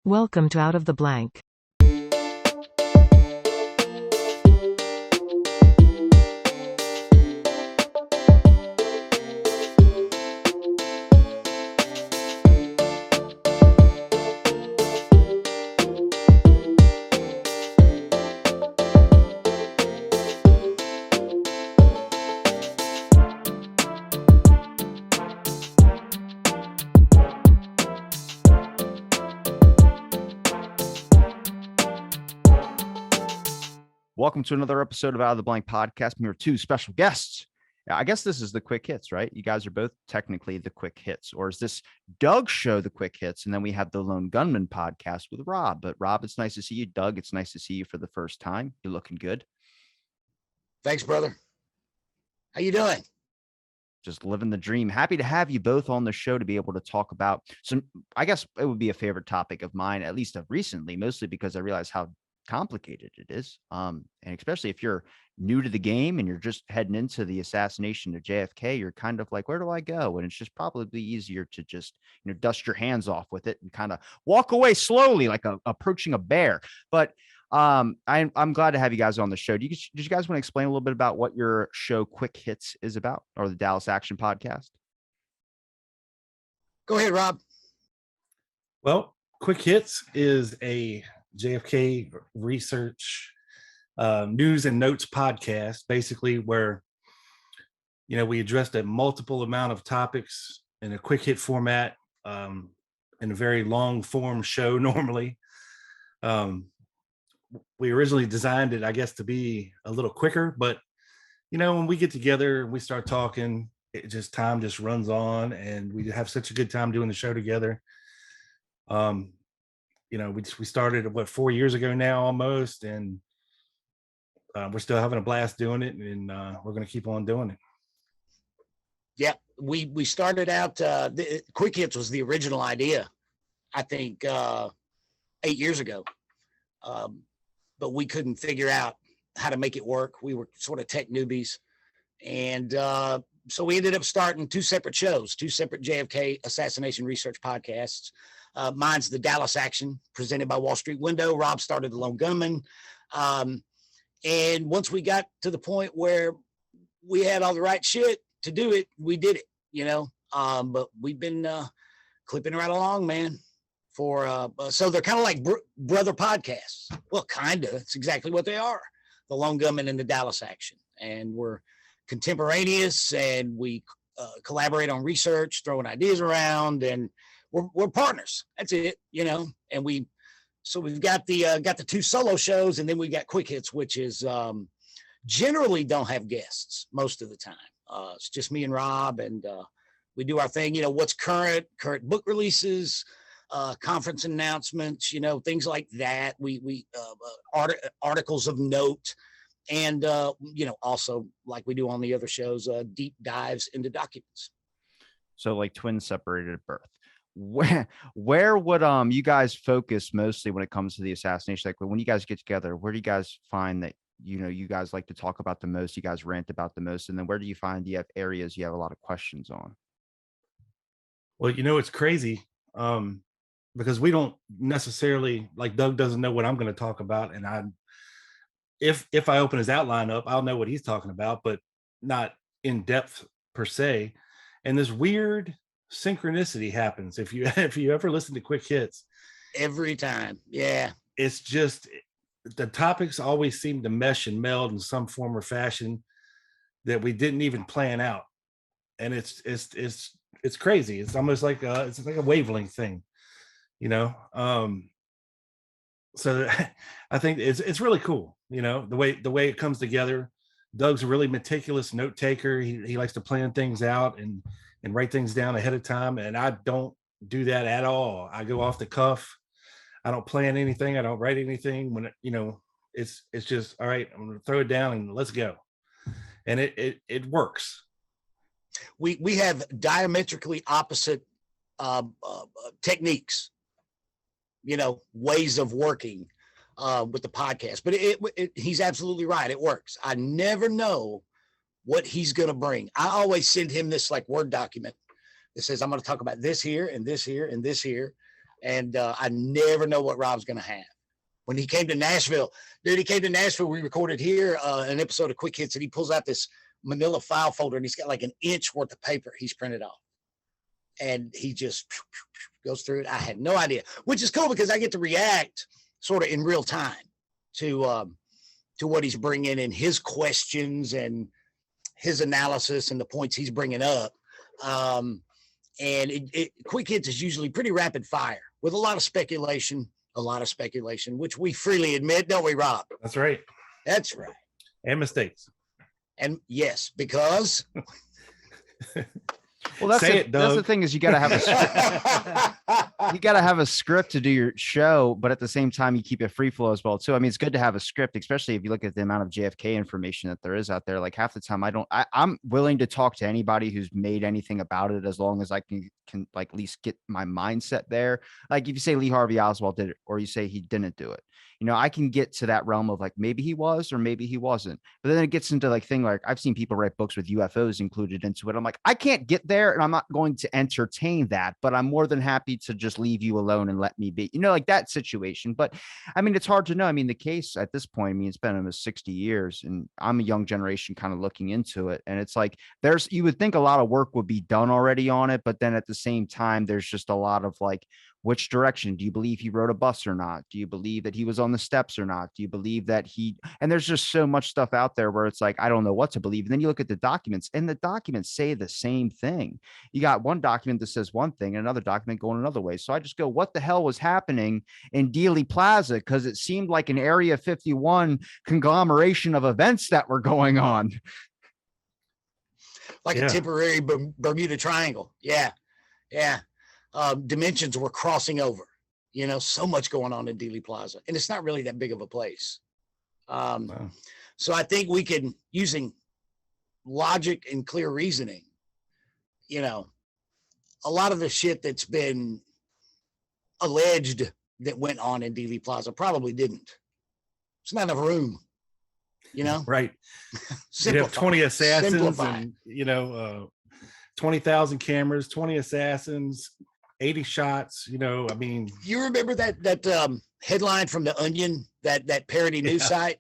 Welcome to Out of the Blank. Welcome to another episode of Out of the Blank podcast. We have two special guests. I guess this is the quick hits, right? You guys are both technically the quick hits, or is this Doug's show, the quick hits? And then we have the Lone Gunman podcast with Rob. But Rob, it's nice to see you. Doug, it's nice to see you for the first time. You're looking good. Thanks, brother. How you doing? Just living the dream. Happy to have you both on the show to be able to talk about some, I guess it would be a favorite topic of mine, at least of recently, mostly because I realize how complicated it is. And especially if you're new to the game and you're just heading into the assassination of JFK, you're kind of like, where do I go? And it's just probably easier to just, dust your hands off with it and kind of walk away slowly, like approaching a bear. But I'm glad to have you guys on the show. Did you guys want to explain a little bit about what your show Quick Hits is about, or the Dallas Action Podcast? Go ahead, Rob. Well, Quick Hits is a JFK research news and notes podcast, basically, where we addressed a multiple amount of topics in a quick hit format, in a very long form show. Normally, we originally designed it, I guess, to be a little quicker, but when we get together and we start talking, time just runs on, and we have such a good time doing the show together. We started 4 years ago now almost, and we're still having a blast doing it, and we're going to keep on doing it. Yeah, we started out, the Quick Hits was the original idea, I think, 8 years ago. But we couldn't figure out how to make it work. We were sort of tech newbies. And so we ended up starting two separate shows, two separate JFK assassination research podcasts. Mine's the Dallas Action, presented by Wall Street Window. Rob started the Lone Gunman. And once we got to the point where we had all the right shit to do it, we did it, but we've been clipping right along, man. So they're kind of like brother podcasts. Well, kind of. It's exactly what they are. The Lone Gunman and the Dallas Action. And we're contemporaneous, and we collaborate on research, throwing ideas around, and we're partners. That's it, and we've got the two solo shows, and then we got Quick Hits, which is generally don't have guests most of the time. It's just me and Rob, and we do our thing, what's current book releases, conference announcements, things like that. We articles of note, and also, like we do on the other shows, deep dives into documents. So like twins separated at birth. Where would you guys focus mostly when it comes to the assassination? Like when you guys get together, where do you guys find that you guys like to talk about the most, you guys rant about the most, and then where do you find you have areas you have a lot of questions on? Well, it's crazy, because we don't necessarily, like, Doug doesn't know what I'm going to talk about, and if I open his outline up, I'll know what he's talking about, but not in depth per se. And this weird synchronicity happens if you ever listen to Quick Hits. Every time. Yeah. It's just the topics always seem to mesh and meld in some form or fashion that we didn't even plan out. And it's crazy. It's almost like a wavelength thing, so I think it's really cool, the way it comes together. Doug's a really meticulous note taker. He likes to plan things out and write things down ahead of time. And I don't do that at all. I go off the cuff. I don't plan anything. I don't write anything. When it's just, all right, I'm going to throw it down and let's go. And it works. We have diametrically opposite techniques, ways of working with the podcast. But he's absolutely right. It works. I never know what he's going to bring. I always send him this like Word document that says, I'm going to talk about this here and this here and this here. And I never know what Rob's going to have. When he came to Nashville, dude, he came to Nashville. We recorded here an episode of Quick Hits, and he pulls out this manila file folder, and he's got like an inch worth of paper he's printed off. And he just goes through it. I had no idea, which is cool because I get to react sort of in real time to what he's bringing and his questions and his analysis and the points he's bringing up. And Quick Hits is usually pretty rapid fire with a lot of speculation, which we freely admit, don't we, Rob? That's right. That's right. And mistakes. And yes, because Well, that's Say it, that's the Doug. thing is you got to have a script. You got to have a script to do your show, but at the same time, you keep it free flow as well too. I mean, it's good to have a script, especially if you look at the amount of JFK information that there is out there. Like half the time, I'm willing to talk to anybody who's made anything about it as long as I can like at least get my mindset there. Like if you say Lee Harvey Oswald did it, or you say he didn't do it, I can get to that realm of like maybe he was or maybe he wasn't. But then it gets into like thing like I've seen people write books with UFOs included into it. I'm like, I can't get there, and I'm not going to entertain that, but I'm more than happy to just leave you alone and let me be, like that situation. But I mean, it's hard to know. I mean, the case at this point, I mean, it's been almost 60 years, and I'm a young generation kind of looking into it. And it's like you would think a lot of work would be done already on it, but then at the same time, there's just a lot of like, which direction do you believe he rode a bus or not? Do you believe that he was on the steps or not? Do you believe that and there's just so much stuff out there where it's like, I don't know what to believe. And then you look at the documents, and the documents say the same thing. You got one document that says one thing and another document going another way. So I just go, what the hell was happening in Dealey Plaza? Because it seemed like an Area 51 conglomeration of events that were going on. like a temporary Bermuda Triangle. Yeah. Yeah. Dimensions were crossing over, so much going on in Dealey Plaza, and it's not really that big of a place. Wow. So I think we can, using logic and clear reasoning, a lot of the shit that's been alleged that went on in Dealey Plaza probably didn't. It's not enough room, Right. You have 20 assassins Simplify. and 20,000 cameras, 20 assassins, 80 shots. I mean, You remember that headline from The Onion, that parody news site,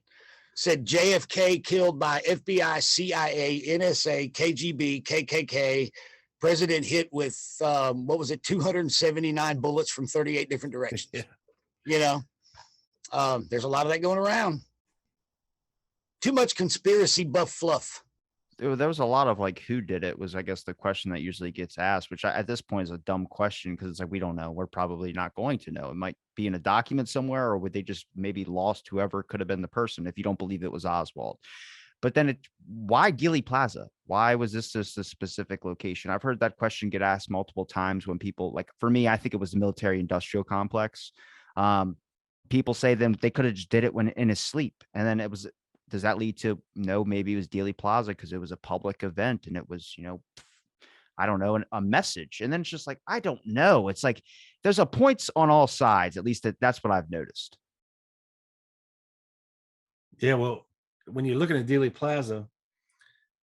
said JFK killed by FBI, CIA, NSA, KGB, KKK, president hit with 279 bullets from 38 different directions. Yeah. There's a lot of that going around. Too much conspiracy buff fluff. There was a lot of like, who did it was, I guess, the question that usually gets asked, which at this point is a dumb question because it's like, we don't know. We're probably not going to know. It might be in a document somewhere, or would they just maybe lost whoever could have been the person if you don't believe it was Oswald. But then why Dealey Plaza? Why was this just a specific location? I've heard that question get asked multiple times when people, like for me, I think it was the military industrial complex. People say they could have just did it when in his sleep. And then does that lead to maybe it was Dealey Plaza because it was a public event and it was, I don't know, a message. And then it's just like, I don't know. It's like there's a points on all sides. At least that's what I've noticed. Yeah. Well, when you're looking at Dealey Plaza,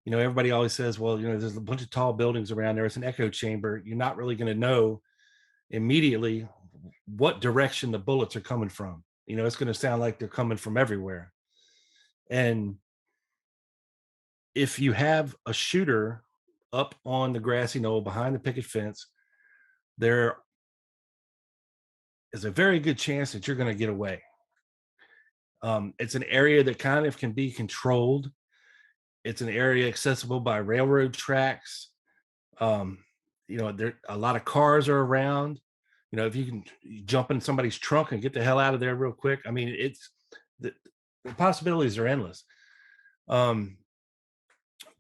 everybody always says, well, there's a bunch of tall buildings around there. It's an echo chamber. You're not really going to know immediately what direction the bullets are coming from. It's going to sound like they're coming from everywhere. And if you have a shooter up on the grassy knoll behind the picket fence, there is a very good chance that you're going to get away. It's an area that kind of can be controlled. It's an area accessible by railroad tracks. There a lot of cars are around. If you can jump in somebody's trunk and get the hell out of there real quick. I mean, it's the possibilities are endless.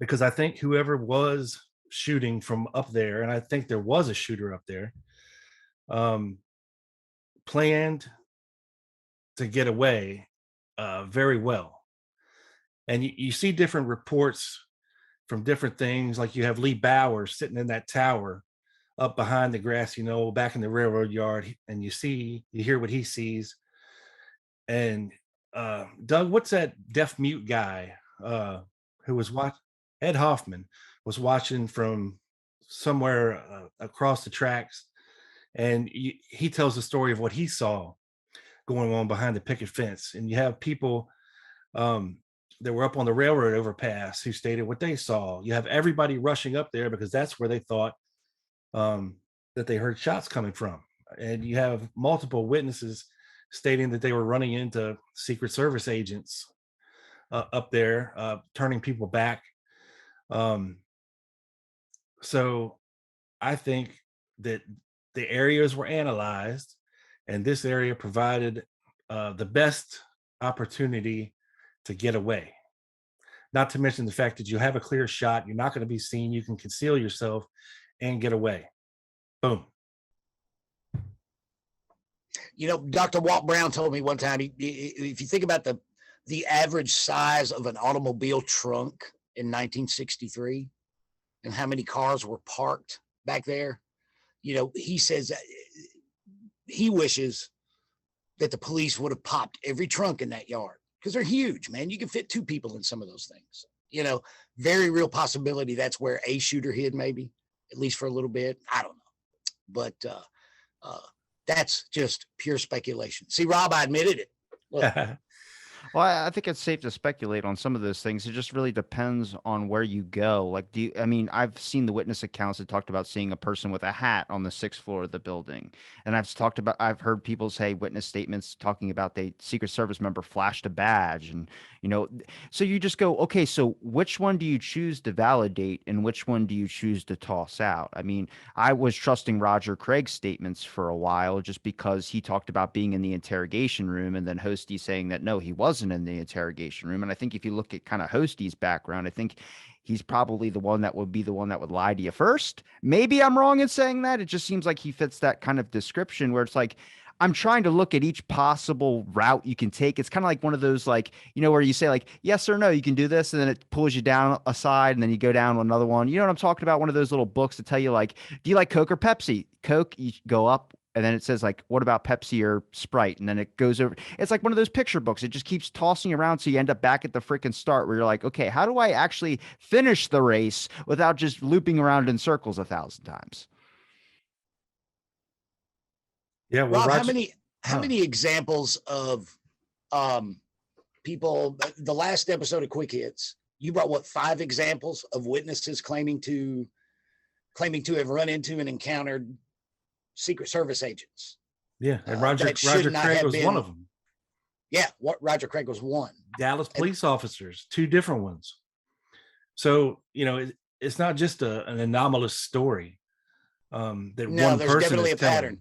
Because I think whoever was shooting from up there, and I think there was a shooter up there, planned to get away very well. And you see different reports from different things, like you have Lee Bowers sitting in that tower up behind the grassy knoll back in the railroad yard, and you hear what he sees. And Doug, what's that deaf mute guy who was watching? Ed Hoffman was watching from somewhere across the tracks, and he tells the story of what he saw going on behind the picket fence. And you have people um, that were up on the railroad overpass who stated what they saw. You have everybody rushing up there because that's where they thought um, that they heard shots coming from. And you have multiple witnesses stating that they were running into Secret Service agents up there, turning people back. Um, so I think that the areas were analyzed, and this area provided the best opportunity to get away. Not to mention the fact that you have a clear shot, you're not going to be seen, you can conceal yourself and get away. Boom. You know, Dr. Walt Brown told me one time, if you think about the average size of an automobile trunk in 1963 and how many cars were parked back there, you know, he says that he wishes that the police would have popped every trunk in that yard because they're huge, man. You can fit two people in some of those things. You know, very real possibility that's where a shooter hid, maybe at least for a little bit. I don't know, but that's just pure speculation. See, Rob, I admitted it. Look, Well, I think it's safe to speculate on some of those things. It just really depends on where you go. Like, I mean, I've seen the witness accounts that talked about seeing a person with a hat on the sixth floor of the building. And I've heard people say witness statements talking about Secret Service member flashed a badge. And, so you just go, okay, so which one do you choose to validate and which one do you choose to toss out? I mean, I was trusting Roger Craig's statements for a while just because he talked about being in the interrogation room and then Hosty saying that no, he wasn't in the interrogation room. And I think if you look at kind of Hosty's background, I think he's probably the one that would lie to you first. Maybe I'm wrong in saying that. It just seems like he fits that kind of description where it's like, I'm trying to look at each possible route you can take. It's kind of like one of those, like, where you say like, yes or no, you can do this. And then it pulls you down a side and then you go down another one. You know what I'm talking about? One of those little books to tell you like, do you like Coke or Pepsi? Coke, you go up. And then it says like, what about Pepsi or Sprite? And then it goes over. It's like one of those picture books. It just keeps tossing you around. So you end up back at the freaking start where you're like, okay, how do I actually finish the race without just looping around in circles 1,000 times? Yeah. Well, Rob, Roger, how many examples of people? The last episode of Quick Hits, you brought what, 5 examples of witnesses claiming to have run into and encountered Secret Service agents. Yeah, and Roger Craig was one of them. Yeah, Roger Craig was one. Dallas police officers, 2 different ones. So it's not just an anomalous story. That no, one there's person definitely is a telling. pattern.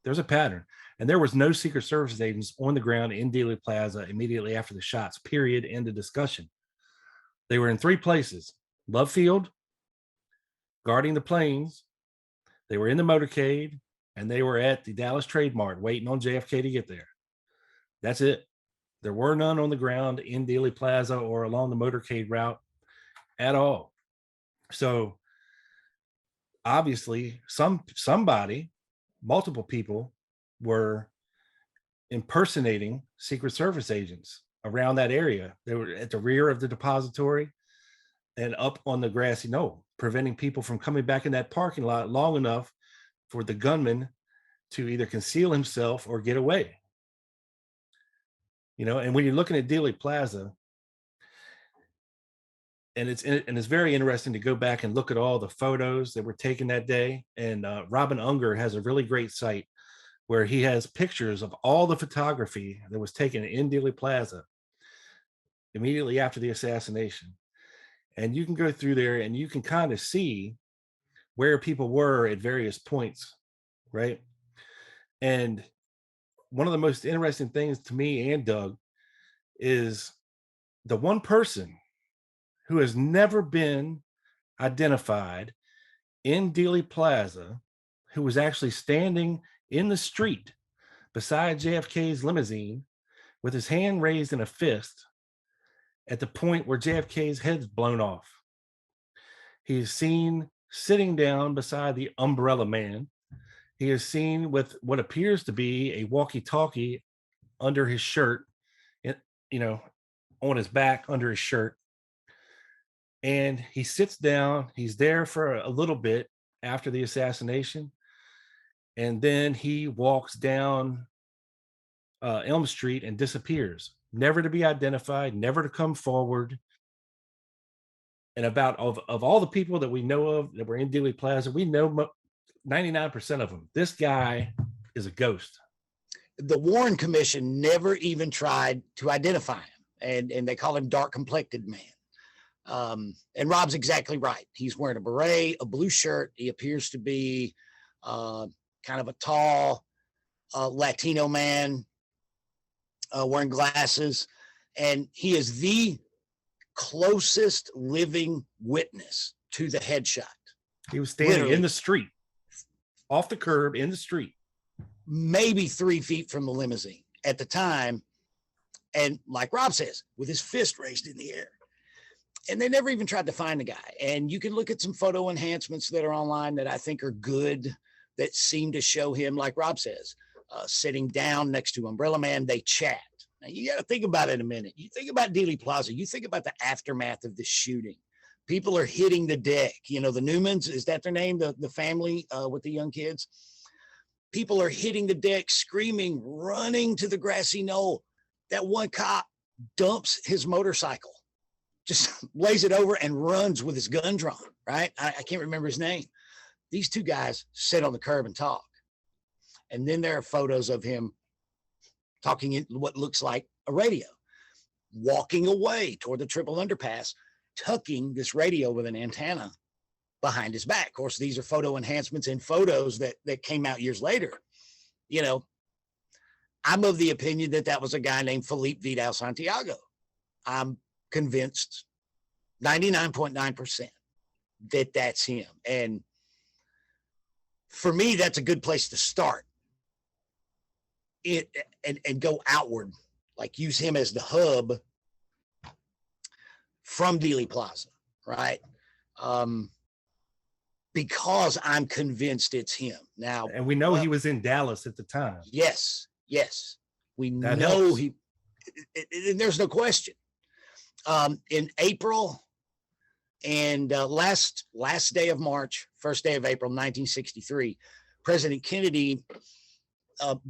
There's a pattern, and there was no Secret Service agents on the ground in Dealey Plaza immediately after the shots. Period. End of discussion. They were in 3 places: Love Field, guarding the planes. They were in the motorcade. And they were at the Dallas Trade Mart waiting on JFK to get there. That's it. There were none on the ground in Dealey Plaza or along the motorcade route at all. So obviously somebody, multiple people were impersonating Secret Service agents around that area. They were at the rear of the depository and up on the grassy knoll, preventing people from coming back in that parking lot long enough for the gunman to either conceal himself or get away. And when you're looking at Dealey Plaza, and it's very interesting to go back and look at all the photos that were taken that day. And Robin Unger has a really great site where he has pictures of all the photography that was taken in Dealey Plaza immediately after the assassination. And you can go through there and you can kind of see where people were at various points, right? And one of the most interesting things to me and Doug is the one person who has never been identified in Dealey Plaza, who was actually standing in the street beside JFK's limousine with his hand raised in a fist at the point where JFK's head's blown off. He's seen sitting down beside the Umbrella Man. He is seen with what appears to be a walkie-talkie under his shirt, on his back under his shirt. And he sits down. He's there for a little bit after the assassination. and then he walks down Elm Street and disappears, never to be identified, never to come forward. And about of all the people that we know of that were in Dealey Plaza, we know 99% of them. This guy is a ghost. The Warren Commission never even tried to identify him, and they call him dark complected man. And Rob's exactly right. He's wearing a beret, a blue shirt. He appears to be kind of a tall Latino man wearing glasses, and he is the closest living witness to the headshot. He was standing Literally. in the street, off the curb in the street, maybe 3 feet from the limousine at the time. And like Rob says, with his fist raised in the air. And they never even tried to find the guy. And you can look at some photo enhancements that are online that I think are good, that seem to show him, like Rob says, sitting down next to Umbrella Man. They chat. Now, you got to think about it a minute. You think about Dealey Plaza. You think about the aftermath of the shooting. People are hitting the deck. You know, the Newmans, is that their name? The family with the young kids? People are hitting the deck, screaming, running to the grassy knoll. That one cop dumps his motorcycle, just lays it over and runs with his gun drawn, right? I can't remember his name. These two guys sit on the curb and talk. And then there are photos of him talking in what looks like a radio, walking away toward the triple underpass, tucking this radio with an antenna behind his back. Of course, these are photo enhancements and photos that came out years later. You know, I'm of the opinion that that was a guy named Felipe Vidal Santiago. I'm convinced 99.9% that that's him. And for me, that's a good place to start it and go outward, like use him as the hub from Dealey Plaza, right? Because I'm convinced it's him. Now, and we know he was in Dallas at the time. Yes, we That know helps. and there's no question. In April and last day of March, first day of April, 1963, President Kennedy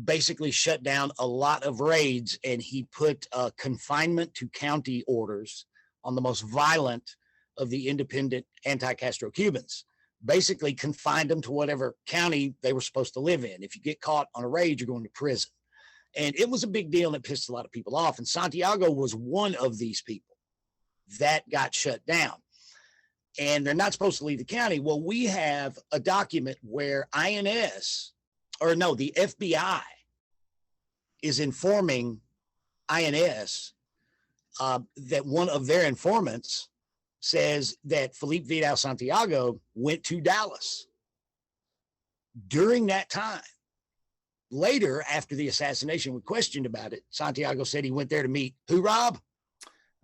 basically shut down a lot of raids, and he put confinement to county orders on the most violent of the independent anti-Castro Cubans. Basically confined them to whatever county they were supposed to live in. If you get caught on a raid, you're going to prison. And it was a big deal, and it pissed a lot of people off. And Santiago was one of these people that got shut down. And they're not supposed to leave the county. Well, we have a document where the FBI is informing INS that one of their informants says that Felipe Vidal Santiago went to Dallas during that time. Later, after the assassination, we questioned about it. Santiago said he went there to meet who, Rob?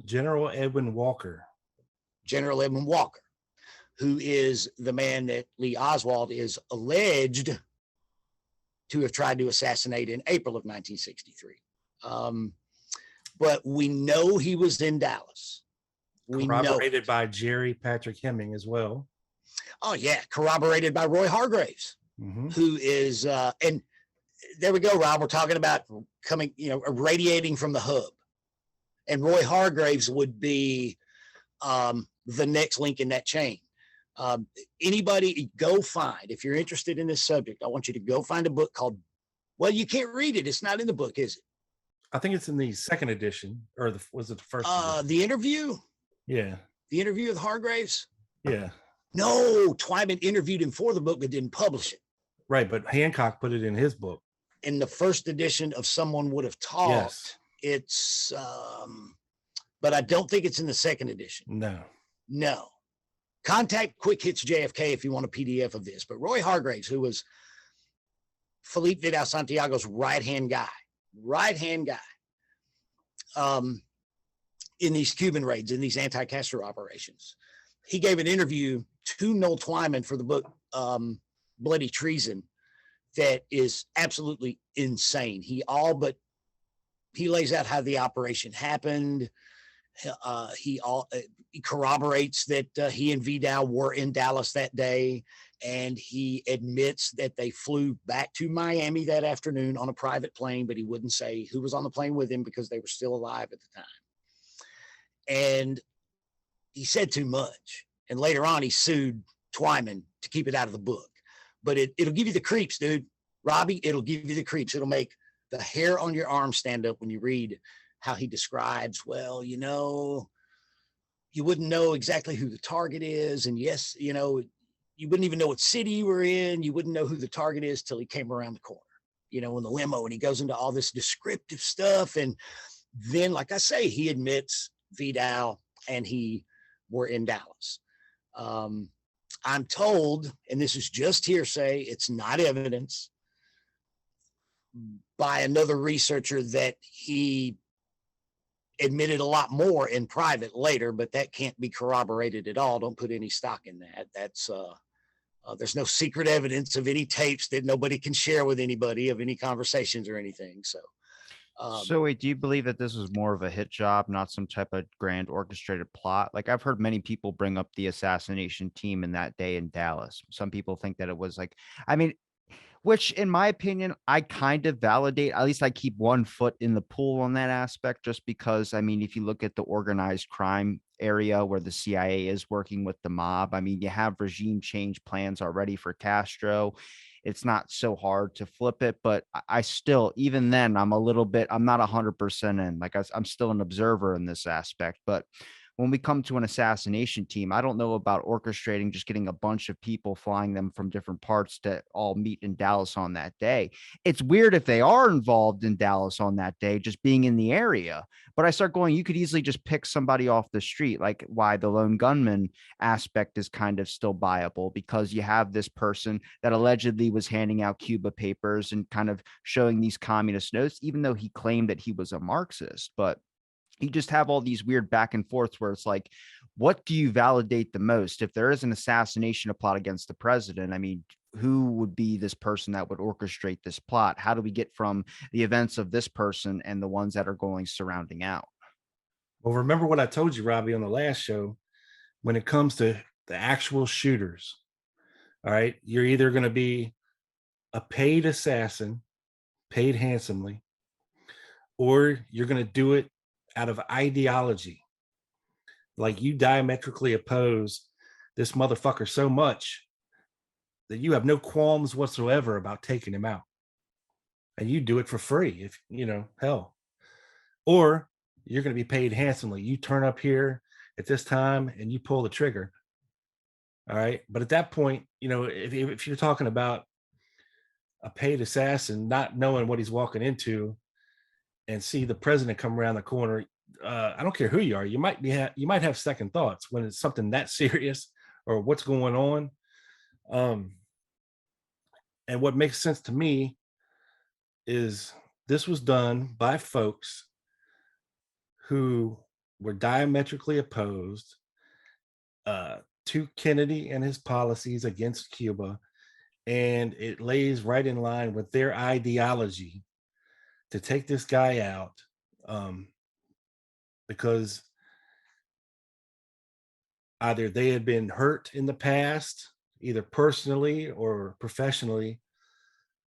General Edwin Walker. General Edwin Walker, who is the man that Lee Oswald is alleged to have tried to assassinate in April of 1963. But we know he was in Dallas. We know Corroborated by Jerry Patrick Hemming as well. Oh, yeah. Corroborated by Roy Hargraves, who is, and there we go, Rob. We're talking about coming, radiating from the hub. And Roy Hargraves would be the next link in that chain. Anybody go find, if you're interested in this subject, I want you to go find a book called, well, you can't read it. It's not in the book, is it? I think it's in the second edition, or was it the first edition? The interview? Yeah. The interview with Hargraves? Yeah. No, Twyman interviewed him for the book but didn't publish it. Right, but Hancock put it in his book. In the first edition of Someone Would Have Talked, Yes. It's, but I don't think it's in the second edition. No. Contact Quick Hits JFK if you want a PDF of this. But Roy Hargraves, who was Felipe Vidal Santiago's right-hand guy, in these Cuban raids, in these anti-Castro operations. He gave an interview to Noel Twyman for the book Bloody Treason that is absolutely insane. He lays out how the operation happened, He corroborates that he and Vidal were in Dallas that day, and he admits that they flew back to Miami that afternoon on a private plane, but he wouldn't say who was on the plane with him because they were still alive at the time. And he said too much. And later on, he sued Twyman to keep it out of the book. But it'll give you the creeps, dude. Robbie, it'll give you the creeps. It'll make the hair on your arm stand up when you read how he describes, well, you wouldn't know exactly who the target is. And yes, you wouldn't even know what city you were in. You wouldn't know who the target is till he came around the corner, in the limo, and he goes into all this descriptive stuff. And then, like I say, he admits Vidal and he were in Dallas. I'm told, and this is just hearsay, it's not evidence, by another researcher that he admitted a lot more in private later, but that can't be corroborated at all. Don't put any stock in that. That's there's no secret evidence of any tapes that nobody can share with anybody of any conversations or anything. So wait, do you believe that this was more of a hit job, not some type of grand orchestrated plot? Like, I've heard many people bring up the assassination team in that day in Dallas. Some people think that it was like, I mean, which in my opinion, I kind of validate. At least I keep one foot in the pool on that aspect, just because, I mean, if you look at the organized crime area where the CIA is working with the mob, I mean, you have regime change plans already for Castro. It's not so hard to flip it, but I still, even then, I'm not 100% in. Like, I'm still an observer in this aspect. But when we come to an assassination team, I don't know about orchestrating just getting a bunch of people, flying them from different parts to all meet in Dallas on that day. It's weird if they are involved in Dallas on that day, just being in the area. But I start going, you could easily just pick somebody off the street, like why the lone gunman aspect is kind of still viable, because you have this person that allegedly was handing out Cuba papers and kind of showing these communist notes, even though he claimed that he was a Marxist. But you just have all these weird back and forths where it's like, what do you validate the most? If there is an assassination plot against the president, I mean, who would be this person that would orchestrate this plot? How do we get from the events of this person and the ones that are going surrounding out? Well, remember what I told you, Robbie, on the last show, when it comes to the actual shooters, all right, you're either going to be a paid assassin, paid handsomely, or you're going to do it out of ideology. Like, you diametrically oppose this motherfucker so much that you have no qualms whatsoever about taking him out. And you do it for free, if hell. Or you're going to be paid handsomely. You turn up here at this time and you pull the trigger. All right. But at that point, if you're talking about a paid assassin not knowing what he's walking into, and see the president come around the corner, I don't care who you are, you might have second thoughts when it's something that serious or what's going on. And what makes sense to me is this was done by folks who were diametrically opposed to Kennedy and his policies against Cuba, and it lays right in line with their ideology to take this guy out, because either they had been hurt in the past, either personally or professionally,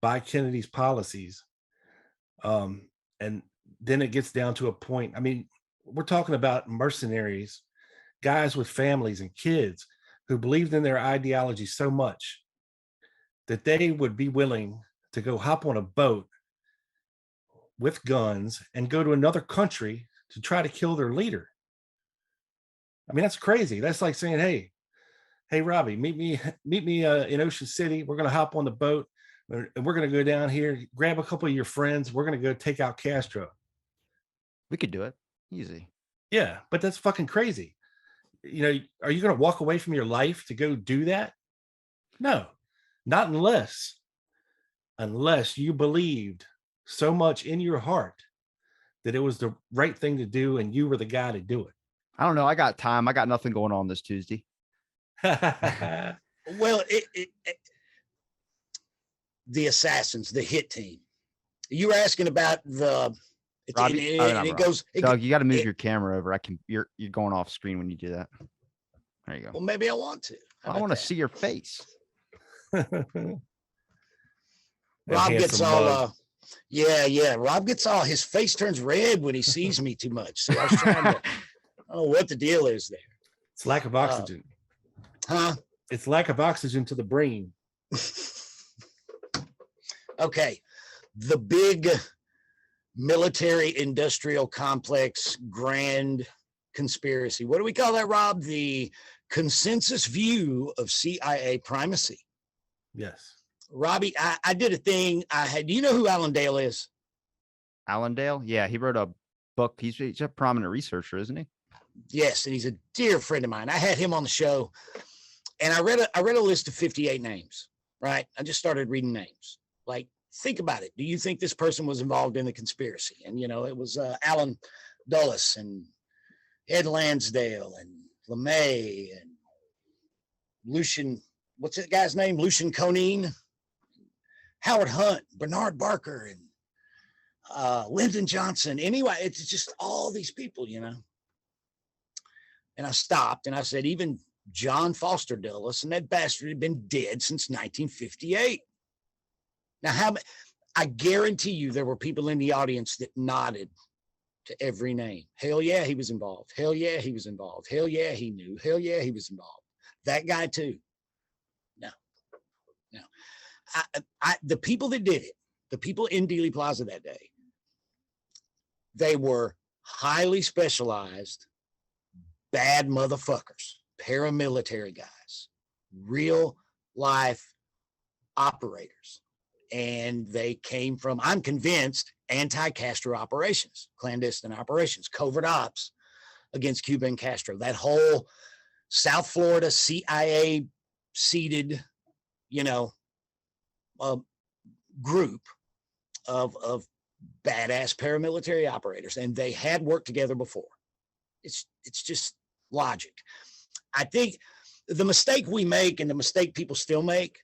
by Kennedy's policies. And then it gets down to a point. I mean, we're talking about mercenaries, guys with families and kids who believed in their ideology so much that they would be willing to go hop on a boat with guns and go to another country to try to kill their leader. I mean, that's crazy. That's like saying, hey, Robbie, meet me in Ocean City. We're going to hop on the boat and we're going to go down here, grab a couple of your friends. We're going to go take out Castro. We could do it easy. Yeah, but that's fucking crazy. Are you going to walk away from your life to go do that? No, not unless you believed so much in your heart that it was the right thing to do and you were the guy to do it. I don't know. I got time. I got nothing going on this Tuesday. Well, the assassins, the hit team. You were asking about the Robbie, and not it Robbie. goes. Doug, you got to move it- your camera over. You're going off screen when you do that. There you go. Well, maybe I want to. How I about want to that? see your face. Rob gets handsome all mug. yeah. Rob gets all his face turns red when he sees me too much. So I was trying to I don't know what the deal is there. It's lack of oxygen. Huh? It's lack of oxygen to the brain. Okay. The big military industrial complex grand conspiracy. What do we call that, Rob? The consensus view of CIA primacy. Yes. Robbie, I did a thing. Do you know who Alan Dale is? Allendale? Yeah, he wrote a book. He's a prominent researcher, isn't he? Yes, and he's a dear friend of mine. I had him on the show, and I read a list of 58 names. Right, I just started reading names. Like, think about it. Do you think this person was involved in the conspiracy? And it was Alan Dulles and Ed Lansdale and LeMay and Lucian. What's that guy's name? Lucian Conine, Howard Hunt, Bernard Barker, and Lyndon Johnson. Anyway, it's just all these people, And I stopped and I said, even John Foster Dulles, and that bastard had been dead since 1958. Now, I guarantee you there were people in the audience that nodded to every name. Hell yeah, he was involved. Hell yeah, he was involved. Hell yeah, he knew. Hell yeah, he was involved. That guy too. No. The people that did it, the people in Dealey Plaza that day, they were highly specialized, bad motherfuckers, paramilitary guys, real life operators. And they came from, I'm convinced, anti-Castro operations, clandestine operations, covert ops against Cuba and Castro. That whole South Florida CIA seated, group of badass paramilitary operators. And they had worked together before. It's just logic. I think the mistake we make, and the mistake people still make,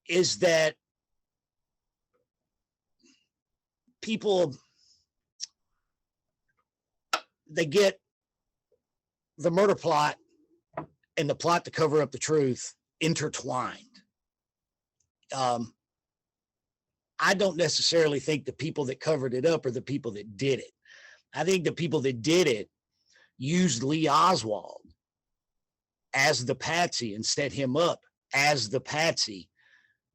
is that people, they get the murder plot and the plot to cover up the truth intertwined. I don't necessarily think the people that covered it up are the people that did it. I think the people that did it used Lee Oswald as the patsy and set him up as the patsy,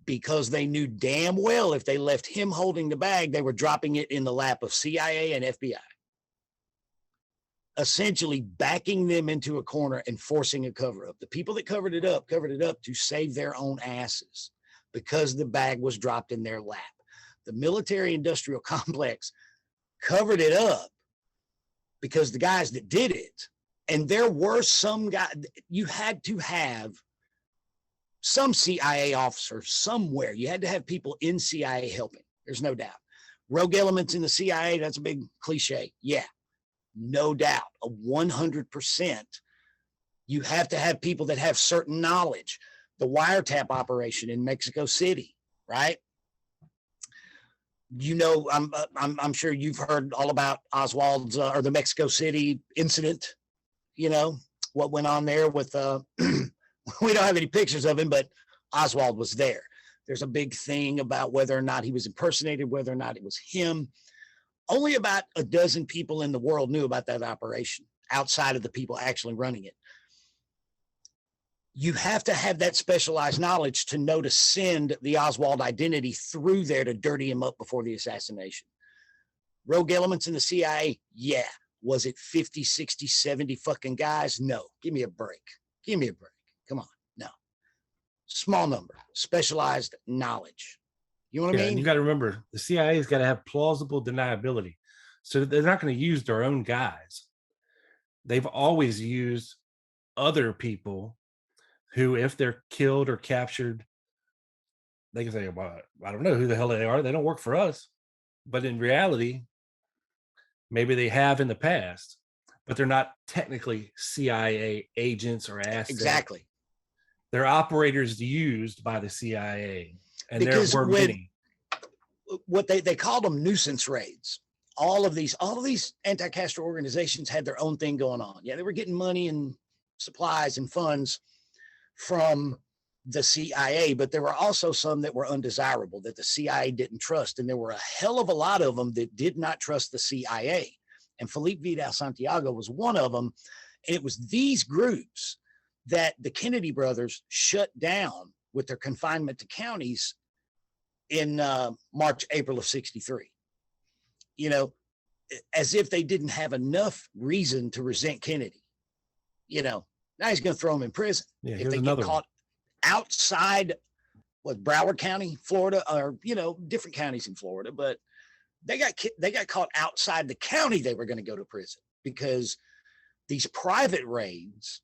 because they knew damn well if they left him holding the bag, they were dropping it in the lap of CIA and FBI, essentially backing them into a corner and forcing a cover up. The people that covered it up to save their own asses because the bag was dropped in their lap. The military industrial complex covered it up because the guys that did it, and there were some guys, you had to have some CIA officer somewhere. You had to have people in CIA helping. There's no doubt. Rogue elements in the CIA, that's a big cliche. Yeah, no doubt. 100%. You have to have people that have certain knowledge. The wiretap operation in Mexico City, right? I'm sure you've heard all about Oswald's or the Mexico City incident. What went on there with we don't have any pictures of him, but Oswald was there. There's a big thing about whether or not he was impersonated, whether or not it was him. Only about a dozen people in the world knew about that operation outside of the people actually running it. You have to have that specialized knowledge to know to send the Oswald identity through there to dirty him up before the assassination. Rogue elements in the CIA? Yeah. Was it 50, 60, 70 fucking guys? No. Give me a break. Come on. No. Small number, specialized knowledge. You know what I mean? And you got to remember, the CIA's got to have plausible deniability. So they're not going to use their own guys. They've always used other people who, if they're killed or captured, they can say, well, I don't know who the hell they are. They don't work for us. But in reality, maybe they have in the past, but they're not technically CIA agents or assets. Exactly. They're operators used by the CIA. And Because there were many. What they called them nuisance raids. all of these anti-Castro organizations had their own thing going on. Yeah, they were getting money and supplies and funds from the CIA, but there were also some that were undesirable that the CIA didn't trust. And there were a hell of a lot of them that did not trust the CIA. And Felipe Vidal Santiago was one of them. And it was these groups that the Kennedy brothers shut down with their confinement to counties in March, April of 63. You know, as if they didn't have enough reason to resent Kennedy. You know, now he's going to throw him in prison. Yeah, if here's they another get one. caught outside Broward County, Florida, or, you know, different counties in Florida, but they got caught outside the county. They were going to go to prison because these private raids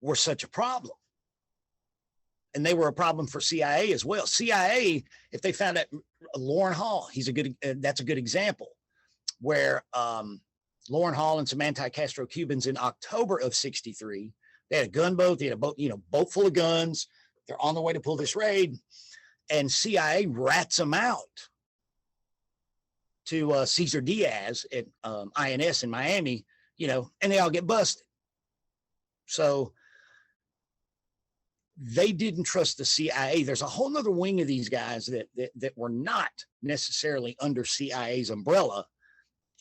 were such a problem. And they were a problem for CIA as well. CIA, if they found out Lauren Hall, that's a good example where Lauren Hall and some anti-Castro Cubans in October of 63, they had a gunboat, they had a boat, you know, boat full of guns. They're on the way to pull this raid, and CIA rats them out to Cesar Diaz at INS in Miami, you know, and they all get busted. So they didn't trust the CIA. There's a whole nother wing of these guys that were not necessarily under CIA's umbrella.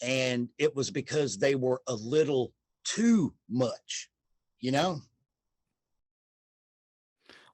And it was because they were a little too much, you know?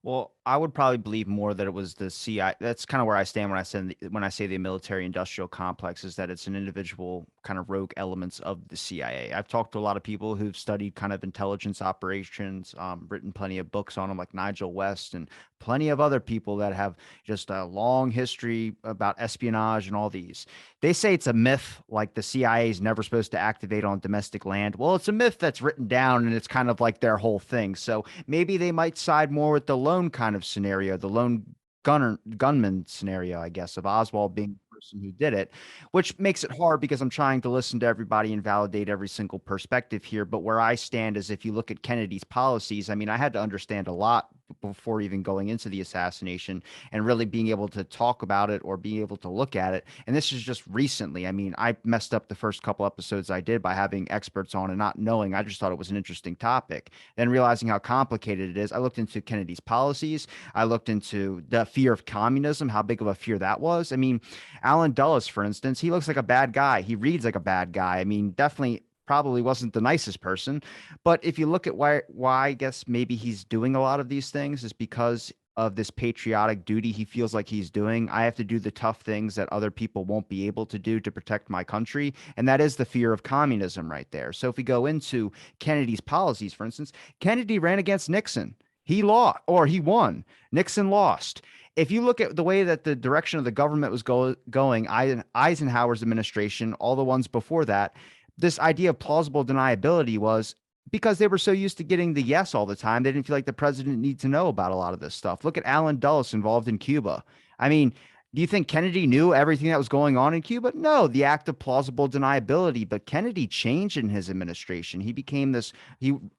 Well, I would probably believe more that it was the CIA. That's kind of where I stand when I say the military industrial complex, is that it's an individual kind of rogue elements of the CIA. I've talked to a lot of people who've studied kind of intelligence operations, written plenty of books on them, like Nigel West and plenty of other people that have just a long history about espionage and all these. They say it's a myth, like the CIA is never supposed to activate on domestic land. Well, it's a myth that's written down, and it's kind of like their whole thing. So maybe they might side more with the lone kind of scenario, the lone gunman scenario, I guess, of Oswald being the person who did it, which makes it hard because I'm trying to listen to everybody and validate every single perspective here. But where I stand is, if you look at Kennedy's policies, I mean, I had to understand a lot before even going into the assassination and really being able to talk about it or being able to look at it. And this is just recently. I mean, I messed up the first couple episodes I did by having experts on and not knowing. I just thought it was an interesting topic. Then realizing how complicated it is, I looked into Kennedy's policies. I looked into the fear of communism, how big of a fear that was. I mean, Alan Dulles, for instance, he looks like a bad guy. He reads like a bad guy. I mean, definitely probably wasn't the nicest person. But if you look at why I guess maybe he's doing a lot of these things, is because of this patriotic duty he feels like he's doing. I have to do the tough things that other people won't be able to do to protect my country. And that is the fear of communism right there. So if we go into Kennedy's policies, for instance, Kennedy ran against Nixon. He lost, or he won. Nixon lost. If you look at the way that the direction of the government was going, Eisenhower's administration, all the ones before that, this idea of plausible deniability was because they were so used to getting the yes all the time. They didn't feel like the president needed to know about a lot of this stuff. Look at Alan Dulles involved in Cuba. I mean, do you think Kennedy knew everything that was going on in Cuba? No, the act of plausible deniability. But Kennedy changed in his administration. He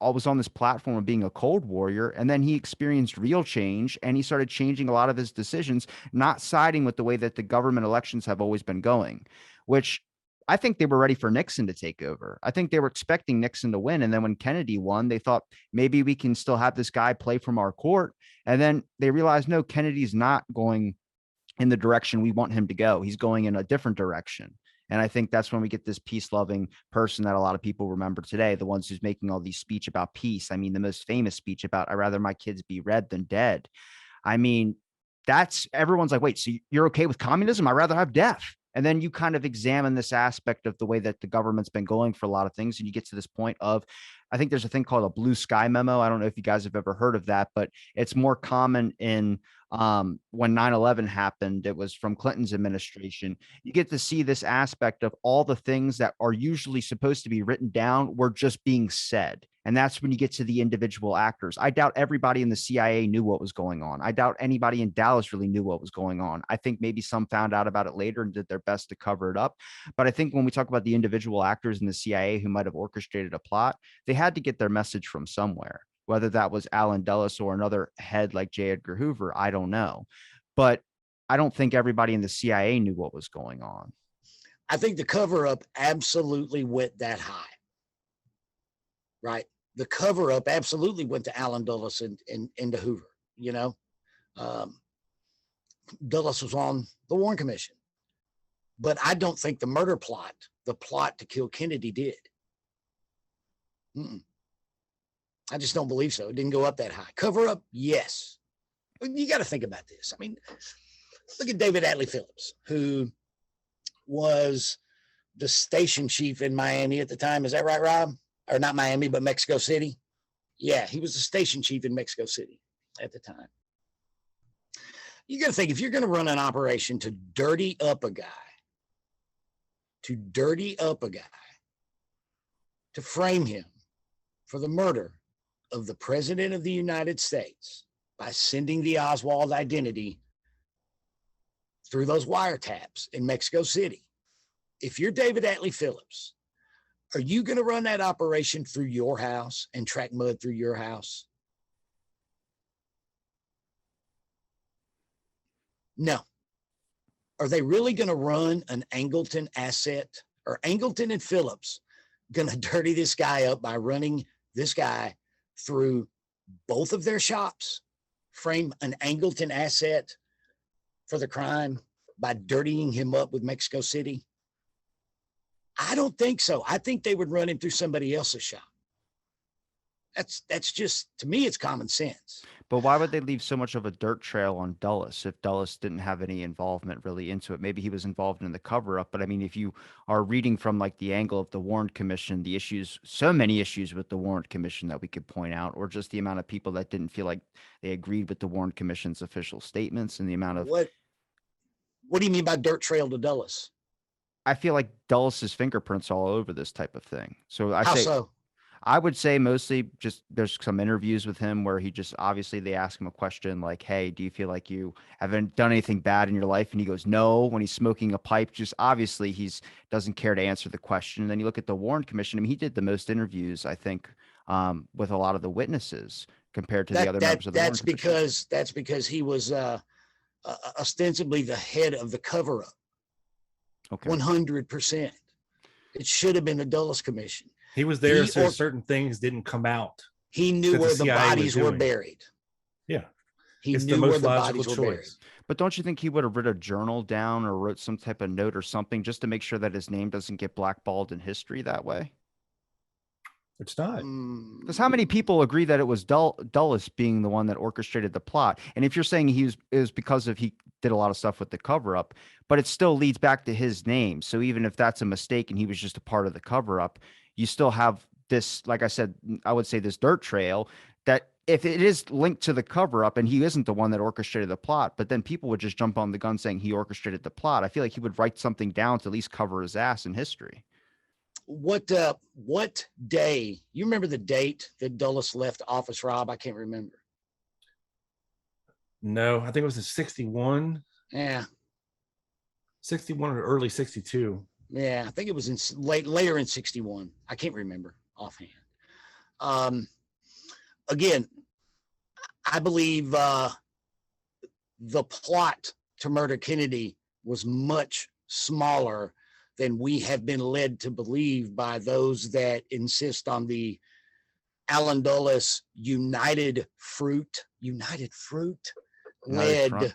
was on this platform of being a Cold Warrior, and then he experienced real change, and he started changing a lot of his decisions, not siding with the way that the government elections have always been going, which I think they were ready for Nixon to take over. I think they were expecting Nixon to win. And then when Kennedy won, they thought maybe we can still have this guy play from our court. And then they realized, no, Kennedy's not going in the direction we want him to go. He's going in a different direction. And I think that's when we get this peace-loving person that a lot of people remember today, the ones who's making all these speech about peace. I mean, the most famous speech about, I'd rather my kids be red than dead. I mean, that's, everyone's like, wait, so you're okay with communism? I'd rather have death. And then you kind of examine this aspect of the way that the government's been going for a lot of things. And you get to this point of, I think there's a thing called a blue sky memo. I don't know if you guys have ever heard of that, but it's more common in when 9/11 happened. It was from Clinton's administration. You get to see this aspect of all the things that are usually supposed to be written down were just being said. And that's when you get to the individual actors. I doubt everybody in the CIA knew what was going on. I doubt anybody in Dallas really knew what was going on. I think maybe some found out about it later and did their best to cover it up. But I think when we talk about the individual actors in the CIA who might have orchestrated a plot, they had to get their message from somewhere, whether that was Alan Dulles or another head like J. Edgar Hoover. I don't know. But I don't think everybody in the CIA knew what was going on. I think the cover up absolutely went that high. Right. The cover up absolutely went to Allen Dulles and to Hoover, you know. Dulles was on the Warren Commission, but I don't think the plot to kill Kennedy did. I just don't believe so. It didn't go up that high. Cover up, yes. You got to think about this. I mean, look at David Atlee Phillips, who was the station chief in Miami at the time. Is that right, Rob? Or not Miami, but Mexico City. Yeah, he was the station chief in Mexico City at the time. You got to think, if you're going to run an operation to dirty up a guy, to frame him for the murder of the president of the United States by sending the Oswald identity through those wiretaps in Mexico City. If you're David Atlee Phillips, are you going to run that operation through your house and track mud through your house? No. Are they really going to run an Angleton asset? Or Angleton and Phillips going to dirty this guy up by running this guy through both of their shops, frame an Angleton asset for the crime by dirtying him up with Mexico City? I don't think so. I think they would run him through somebody else's shop. That's just, to me, it's common sense. But why would they leave so much of a dirt trail on Dulles if Dulles didn't have any involvement really into it? Maybe he was involved in the cover up, but I mean, if you are reading from like the angle of the Warren Commission, the issues, so many issues with the Warren Commission that we could point out, or just the amount of people that didn't feel like they agreed with the Warren Commission's official statements and the amount of What do you mean by dirt trail to Dulles? I feel like Dulles' fingerprints all over this type of thing. So How so? I would say mostly just there's some interviews with him where he just obviously they ask him a question like, hey, do you feel like you haven't done anything bad in your life? And he goes, no, when he's smoking a pipe, just obviously he's doesn't care to answer the question. And then you look at the Warren Commission. I mean, he did the most interviews, I think, with a lot of the witnesses compared to the other members of the Warren Commission. That's because he was ostensibly the head of the cover up. Okay. 100%. It should have been the Dulles Commission. He was there, so certain things didn't come out. He knew where the bodies were buried. Yeah. He knew where the bodies were buried. But don't you think he would have written a journal down or wrote some type of note or something just to make sure that his name doesn't get blackballed in history that way? It's not. Because how many people agree that it was Dulles being the one that orchestrated the plot? And if you're saying it was because he did a lot of stuff with the cover up, but it still leads back to his name. So even if that's a mistake and he was just a part of the cover up, you still have this, like I said, I would say this dirt trail that if it is linked to the cover up and he isn't the one that orchestrated the plot, but then people would just jump on the gun saying he orchestrated the plot. I feel like he would write something down to at least cover his ass in history. What day? You remember the date that Dulles left office, Rob? I can't remember. No, I think it was in 61. Yeah. 61 or early 62. Yeah, I think it was in later in 61. I can't remember offhand. Again, I believe the plot to murder Kennedy was much smaller than we have been led to believe by those that insist on the Allen Dulles United Fruit led.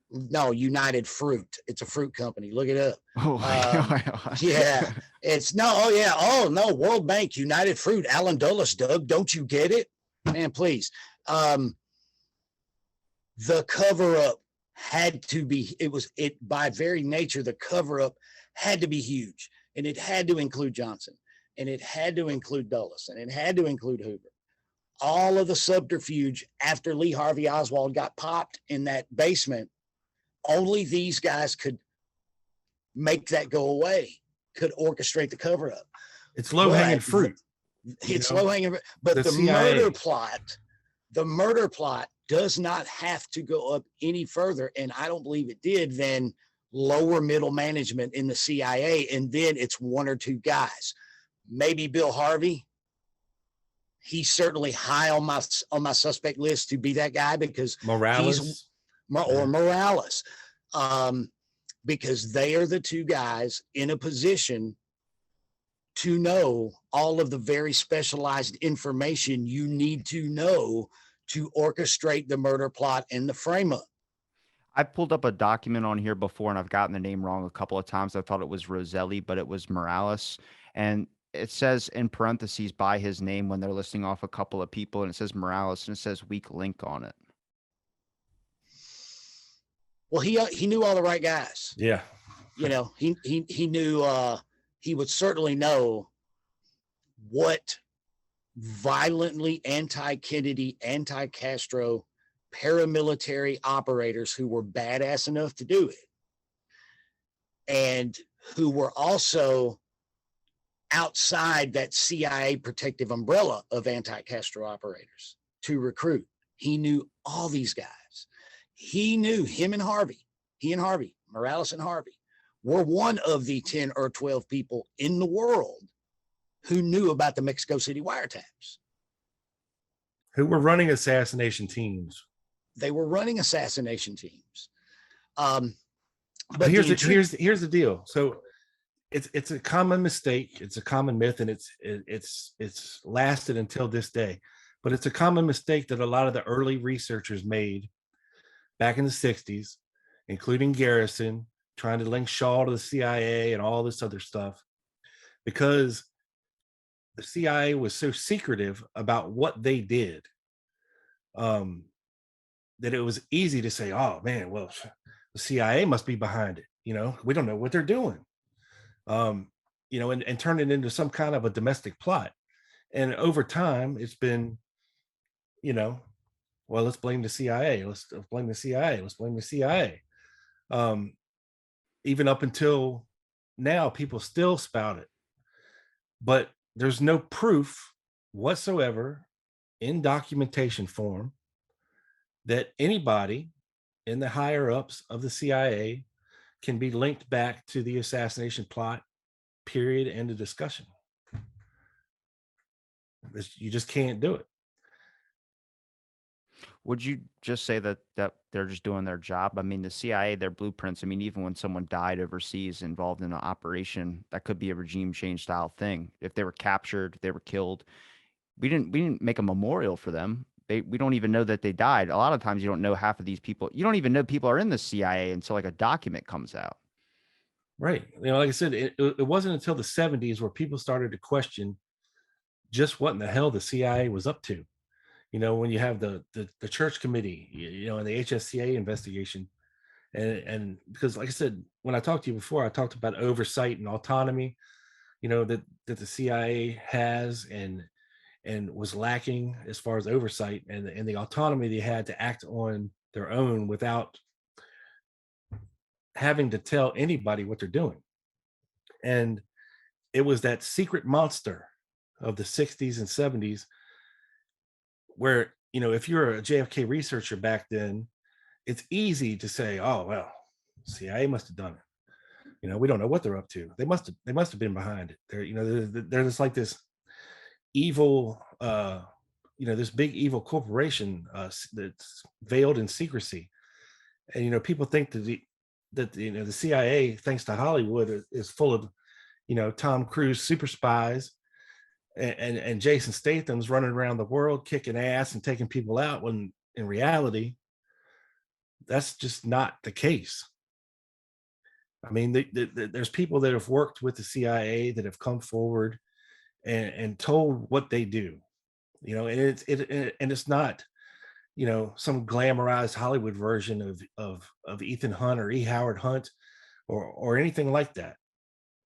No, United Fruit. It's a fruit company. Look it up. Yeah, it's no. Oh yeah. Oh no. World Bank, United Fruit, Allen Dulles. Doug, don't you get it, man? Please. The cover up had to be. It by very nature. The cover up had to be huge, and it had to include Johnson, and it had to include Dulles, and it had to include Hoover. All of the subterfuge after Lee Harvey Oswald got popped in that basement. Only these guys could make that go away, could orchestrate the cover up. It's low hanging fruit. It's low hanging, but the murder plot does not have to go up any further. And I don't believe it did than lower middle management in the CIA. And then it's one or two guys, maybe Bill Harvey. He's certainly high on my suspect list to be that guy because Morales. Morales. because they are the two guys in a position to know all of the very specialized information you need to know to orchestrate the murder plot and the frame up. I pulled up a document on here before and I've gotten the name wrong a couple of times. I thought it was Roselli, but it was Morales. And it says in parentheses by his name when they're listing off a couple of people, and it says Morales and it says weak link on it. Well, he knew all the right guys. Yeah. You know, he knew he would certainly know what violently anti-Kennedy, anti-Castro paramilitary operators who were badass enough to do it, and who were also outside that CIA protective umbrella of anti-Castro operators to recruit. He knew all these guys. He knew he and Harvey, Morales and Harvey, were one of the 10 or 12 people in the world who knew about the Mexico City wiretaps. Who were running assassination teams. They were running assassination teams. But here's the deal. So it's a common mistake. It's a common myth, and it's lasted until this day. But it's a common mistake that a lot of the early researchers made back in the 60s, including Garrison, trying to link Shaw to the CIA and all this other stuff, because the CIA was so secretive about what they did, that it was easy to say, oh man, well, the CIA must be behind it. You know, we don't know what they're doing. You know, and turn it into some kind of a domestic plot. And over time, it's been, you know, well, let's blame the CIA. Let's blame the CIA. Let's blame the CIA. Even up until now, people still spout it. But there's no proof whatsoever in documentation form that anybody in the higher ups of the CIA can be linked back to the assassination plot, period, end of discussion. You just can't do it. Would you just say that they're just doing their job? I mean, the CIA, their blueprints, I mean, even when someone died overseas involved in an operation, that could be a regime change style thing. If they were captured, if they were killed, we didn't make a memorial for them. We don't even know that they died. A lot of times you don't know half of these people. You don't even know people are in the CIA until like a document comes out. Right. You know, like I said, it wasn't until the 70s where people started to question just what in the hell the CIA was up to. You know, when you have the church committee, you know, and the HSCA investigation, and because, like I said, when I talked to you before, I talked about oversight and autonomy, you know, that the CIA has and was lacking as far as oversight and the autonomy they had to act on their own without having to tell anybody what they're doing. And it was that secret monster of the 60s and 70s where, you know, if you're a JFK researcher back then, it's easy to say, oh, well, CIA must have done it. You know, we don't know what they're up to. They must have been behind it. They're, you know, they're just like this evil, you know, this big evil corporation that's veiled in secrecy. And, you know, people think that you know, the CIA, thanks to Hollywood, is full of, you know, Tom Cruise super spies and Jason Statham's running around the world kicking ass and taking people out, when in reality, that's just not the case. I mean, there's people that have worked with the CIA that have come forward and told what they do, you know, and it's not, you know, some glamorized Hollywood version of Ethan Hunt or E. Howard Hunt or anything like that.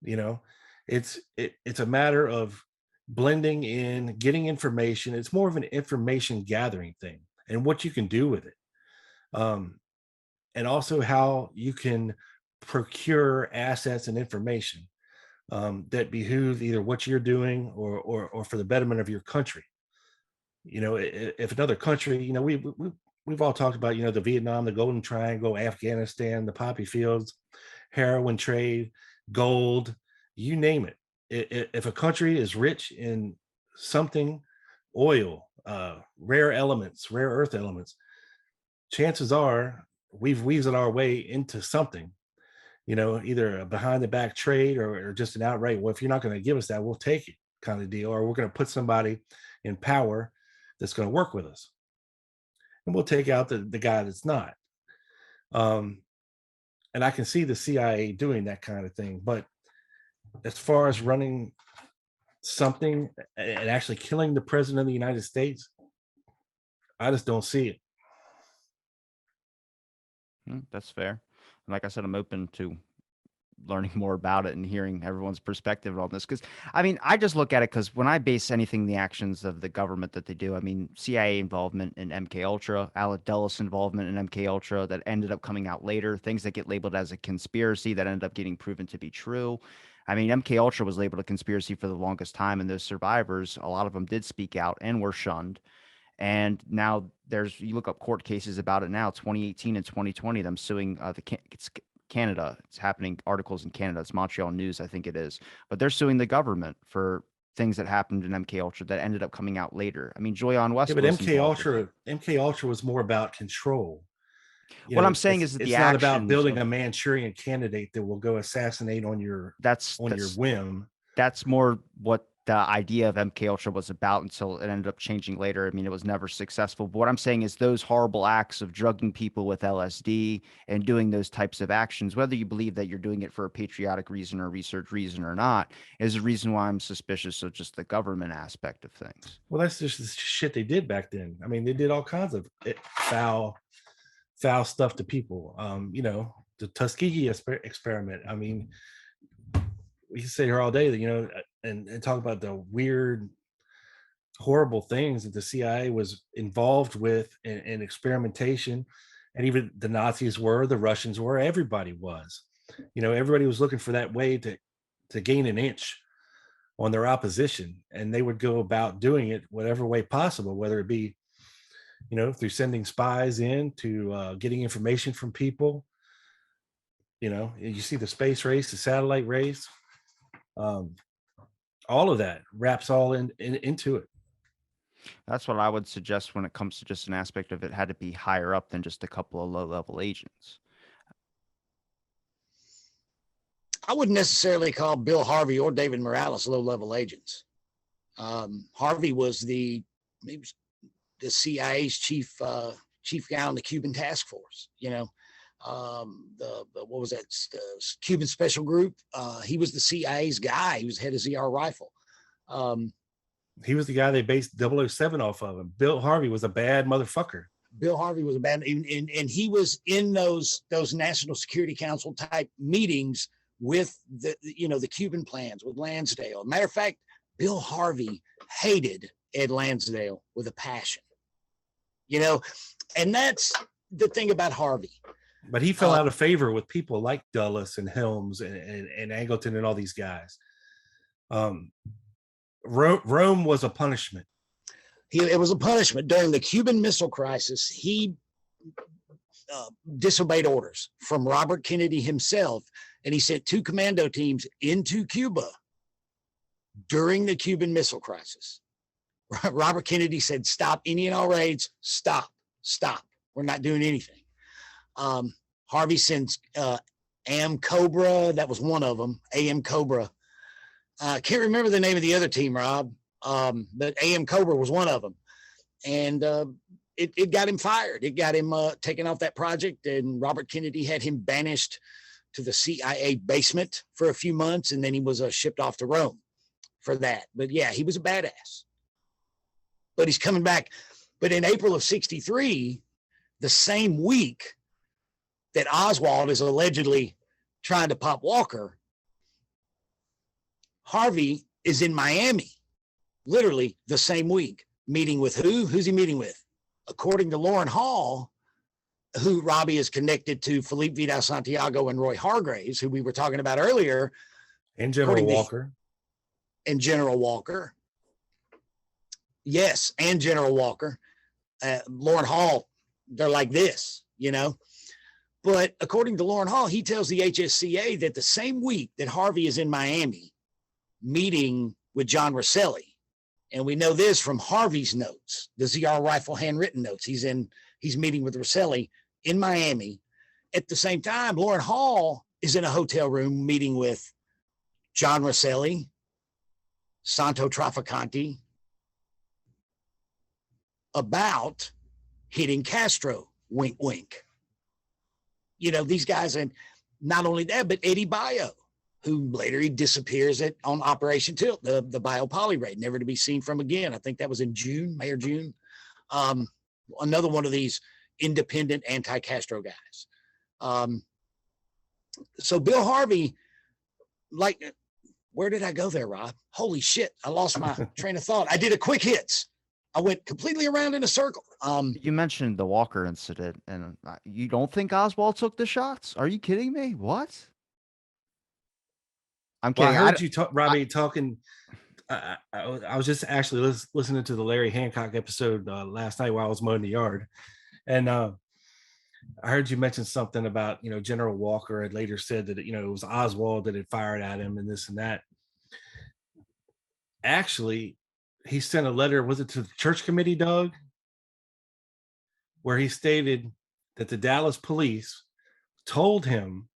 You know, it's a matter of blending in, getting information. It's more of an information gathering thing and what you can do with it. And also how you can procure assets and information that behoove either what you're doing or for the betterment of your country. You know, if another country, you know, we've all talked about, you know, the Vietnam, the Golden Triangle, Afghanistan, the poppy fields, heroin trade, gold, you name it. If a country is rich in something, oil, rare elements, rare earth elements, chances are we've weaseled our way into something, either a behind the back trade or just an outright, well, if you're not going to give us that, we'll take it kind of deal, or we're going to put somebody in power that's going to work with us, and we'll take out the guy that's not. And I can see the CIA doing that kind of thing. But as far as running something and actually killing the president of the United States, I just don't see it. That's fair. And like I said, I'm open to learning more about it and hearing everyone's perspective on this. Because I mean, I just look at it because when I base anything, the actions of the government that they do, I mean, CIA involvement in MK Ultra, Alec Dulles involvement in MK Ultra that ended up coming out later, things that get labeled as a conspiracy that ended up getting proven to be true. I mean, MK Ultra was labeled a conspiracy for the longest time, and those survivors, a lot of them did speak out and were shunned. And now you look up court cases about it now, 2018 and 2020, them suing it's Canada. It's happening, articles in Canada. It's Montreal News, I think it is. But they're suing the government for things that happened in MK Ultra that ended up coming out later. I mean, Joyon West. Yeah, but MK Ultra was more about control. What I'm saying is that it's not about building a Manchurian candidate that will go assassinate on your whim. That's more what the idea of MK Ultra was about until it ended up changing later. I mean, it was never successful. But what I'm saying is those horrible acts of drugging people with LSD and doing those types of actions, whether you believe that you're doing it for a patriotic reason or research reason or not, is the reason why I'm suspicious of just the government aspect of things. Well, that's just the shit they did back then. I mean, they did all kinds of foul stuff to people. The Tuskegee experiment. I mean, we can sit here all day, and talk about the weird, horrible things that the CIA was involved with in experimentation. And even the Nazis were, the Russians were, everybody was. Everybody was looking for that way to gain an inch on their opposition. And they would go about doing it whatever way possible, whether it be, through sending spies in to getting information from people. You see the space race, the satellite race. All of that wraps all into it. That's what I would suggest when it comes to just an aspect of it had to be higher up than just a couple of low-level agents. I wouldn't necessarily call Bill Harvey or David Morales low-level agents. Harvey was the CIA's chief guy on the Cuban task force. What was that? The Cuban Special Group. He was the CIA's guy. He was head of ZR Rifle. He was the guy they based 007 off of. Him. Bill Harvey was a bad motherfucker. Bill Harvey was a bad, and he was in those National Security Council type meetings with the Cuban plans with Lansdale. Matter of fact, Bill Harvey hated Ed Lansdale with a passion. And that's the thing about Harvey. But he fell out of favor with people like Dulles and Helms and Angleton and all these guys. Rome was a punishment. It was a punishment during the Cuban Missile Crisis. He disobeyed orders from Robert Kennedy himself, and he sent 2 commando teams into Cuba during the Cuban Missile Crisis. Robert Kennedy said, "Stop any and all raids. Stop. We're not doing anything." Harvey sends AM Cobra. That was one of them, AM Cobra. I can't remember the name of the other team, Rob, but AM Cobra was one of them. And it got him fired. It got him taken off that project, and Robert Kennedy had him banished to the CIA basement for a few months, and then he was shipped off to Rome for that. But yeah, he was a badass. But he's coming back. But in April of '63, the same week that Oswald is allegedly trying to pop Walker, Harvey is in Miami, literally the same week, meeting with who? Who's he meeting with? According to Lauren Hall, who Robbie is connected to Felipe Vidal Santiago and Roy Hargraves, who we were talking about earlier. And General Walker. And General Walker. Yes, and General Walker. Lauren Hall, they're like this, But according to Lauren Hall, he tells the HSCA that the same week that Harvey is in Miami meeting with John Rosselli, and we know this from Harvey's notes, the ZR Rifle handwritten notes. He's meeting with Rosselli in Miami. At the same time, Lauren Hall is in a hotel room meeting with John Rosselli, Santo Traficante, about hitting Castro, wink, wink. You know, these guys, and not only that, but Eddie Bayo, who later he disappears on Operation Tilt, the Bayo Poly raid, never to be seen from again. I think that was in June, May or June. Another one of these independent anti-Castro guys. So Bill Harvey, like, where did I go there, Rob? Holy shit, I lost my train of thought. I did a quick hits. I went completely around in a circle. You mentioned the Walker incident, and you don't think Oswald took the shots? Are you kidding me? What? I'm Well, I kidding. heard you talk, Robbie, talking. I was just actually listening to the Larry Hancock episode last night while I was mowing the yard, and I heard you mention something about, you know, General Walker had later said that, you know, it was Oswald that had fired at him and this and that. Actually, he sent a letter, was it to the church committee, Doug, where he stated that the Dallas police told him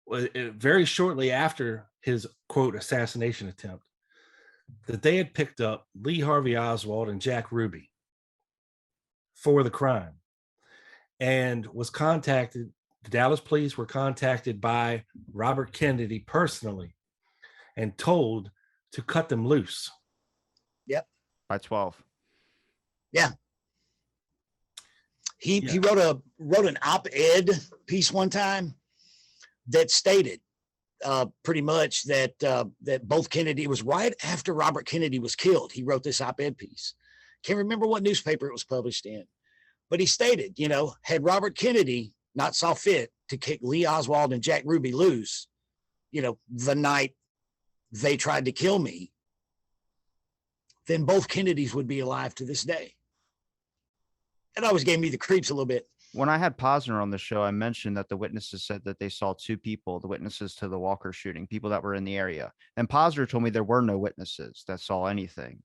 very shortly after his quote assassination attempt that they had picked up Lee Harvey Oswald and Jack Ruby for the crime, and was contacted. The Dallas police were contacted by Robert Kennedy personally and told to cut them loose. Yep. By 12. Yeah. He wrote an op-ed piece one time that stated pretty much that both Kennedy, it was right after Robert Kennedy was killed. He wrote this op-ed piece. Can't remember what newspaper it was published in, but he stated, you know, had Robert Kennedy not saw fit to kick Lee Oswald and Jack Ruby loose, you know, the night they tried to kill me, then both Kennedys would be alive to this day. It always gave me the creeps a little bit. When I had Posner on the show, I mentioned that the witnesses said that they saw two people, the witnesses to the Walker shooting, people that were in the area. And Posner told me there were no witnesses that saw anything.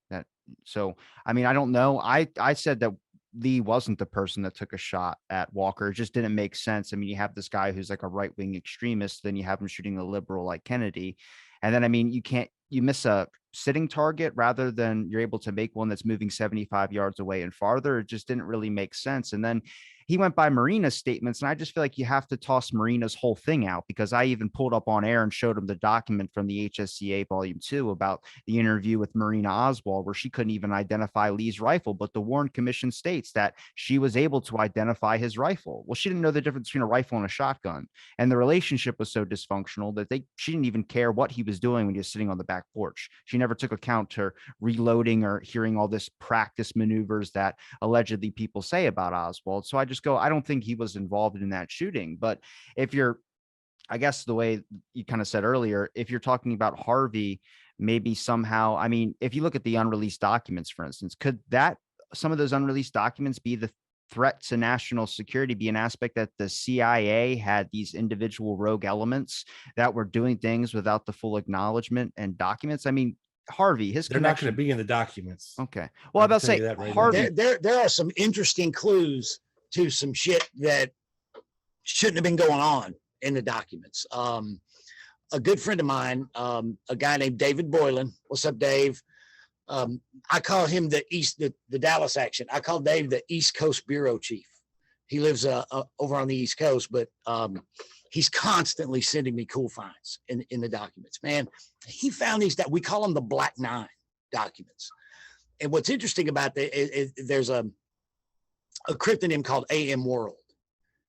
So, I mean, I don't know. I said that Lee wasn't the person that took a shot at Walker. It just didn't make sense. I mean, you have this guy who's like a right-wing extremist, then you have him shooting a liberal like Kennedy. And then, I mean, you miss a sitting target rather than you're able to make one that's moving 75 yards away and farther. It just didn't really make sense. And then he went by Marina's statements, and I just feel like you have to toss Marina's whole thing out, because I even pulled up on air and showed him the document from the HSCA Volume 2 about the interview with Marina Oswald, where she couldn't even identify Lee's rifle, but the Warren Commission states that she was able to identify his rifle. Well, she didn't know the difference between a rifle and a shotgun, and the relationship was so dysfunctional that she didn't even care what he was doing when he was sitting on the back porch. She never took account to reloading or hearing all this practice maneuvers that allegedly people say about Oswald. So I just go, I don't think he was involved in that shooting. But if you're, I guess the way you kind of said earlier, if you're talking about Harvey, maybe somehow, I mean, if you look at the unreleased documents, for instance, could some of those unreleased documents be the threat to national security, be an aspect that the CIA had these individual rogue elements that were doing things without the full acknowledgement and documents? I mean, Harvey, they're not going to be in the documents. Okay. Well, I'm about to say that right Harvey. There are some interesting clues to some shit that shouldn't have been going on in the documents. A good friend of mine, a guy named David Boylan. What's up, Dave? I call him the Dallas action. I call Dave the East Coast bureau chief. He lives over on the East Coast, but he's constantly sending me cool finds in the documents. Man, he found these that we call them the Black Nine documents. And what's interesting about that is there's a cryptonym called AM World.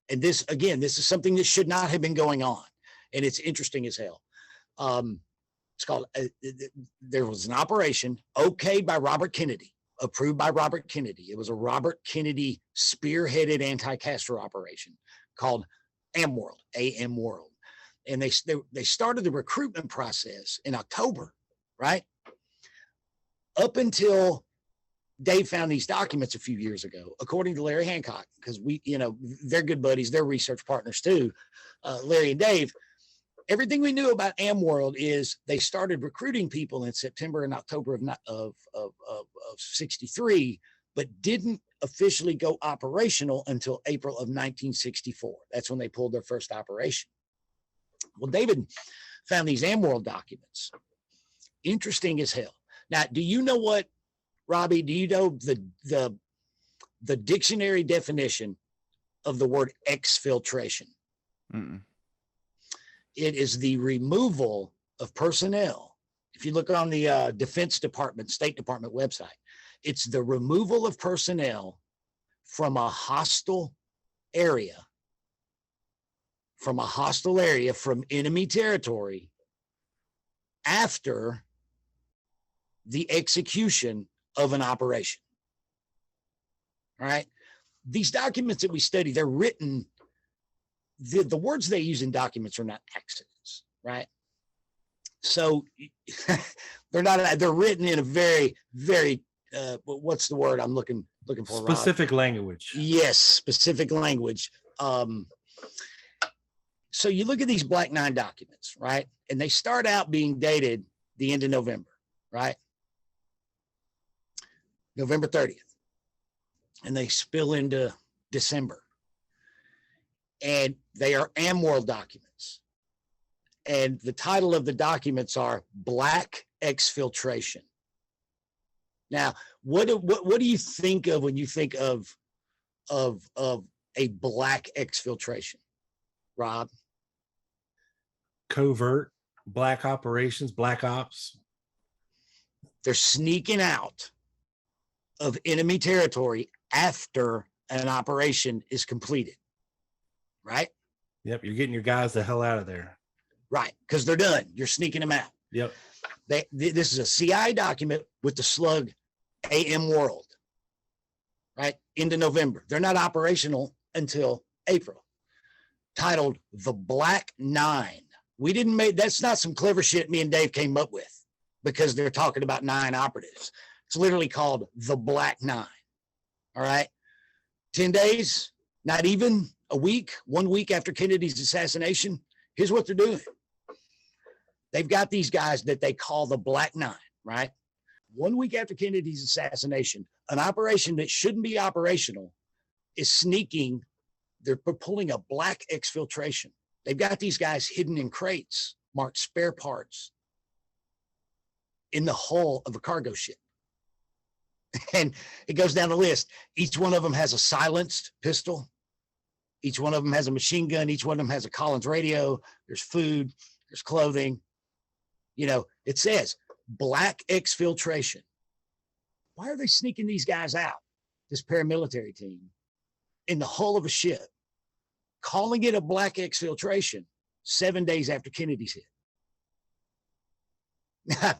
And this is something that should not have been going on. And it's interesting as hell. It's called, there was an operation okayed by Robert Kennedy, approved by Robert Kennedy. It was a Robert Kennedy spearheaded anti-Castro operation called AM World. And they started the recruitment process in October, right? Up until Dave found these documents a few years ago, according to Larry Hancock, because they're good buddies, they're research partners too, Larry and Dave. Everything we knew about AmWorld is they started recruiting people in September and October of 63, but didn't officially go operational until April of 1964. That's when they pulled their first operation. Well, David found these AmWorld documents. Interesting as hell. Now, do you know what, Robbie? Do you know the dictionary definition of the word exfiltration? Mm-mm. It is the removal of personnel. If you look on the Defense Department, State Department website, it's the removal of personnel from a hostile area, from enemy territory after the execution of an operation. All right. These documents that we study, they're written, the words they use in documents are not accidents, right? So they're written in a very, very, what's the word I'm looking for? Specific language. Yes, specific language. So you look at these Black 9 documents, right? And they start out being dated the end of November, right? November 30th. And they spill into December. And they are AmWorld documents. And the title of the documents are Black Exfiltration. Now, what do you think of when you think of a black exfiltration, Rob? Covert, black operations, black ops. They're sneaking out of enemy territory after an operation is completed, right? Yep, you're getting your guys the hell out of there. Right, because they're done. You're sneaking them out. Yep. This is a CI document with the slug AmWorld, right? Into November. They're not operational until April. Titled The Black 9. We didn't make, that's not some clever shit me and Dave came up with because they're talking about 9 operatives. It's literally called The Black 9. All right. 10 days, not even a week, 1 week after Kennedy's assassination. Here's what they're doing. They've got these guys that they call the Black 9, right? 1 week after Kennedy's assassination, an operation that shouldn't be operational is sneaking. They're pulling a black exfiltration. They've got these guys hidden in crates marked spare parts in the hull of a cargo ship. And it goes down the list. Each one of them has a silenced pistol. Each one of them has a machine gun. Each one of them has a Collins radio. There's food. There's clothing. You know, it says black exfiltration. Why are they sneaking these guys out, this paramilitary team, in the hull of a ship, calling it a black exfiltration 7 days after Kennedy's hit?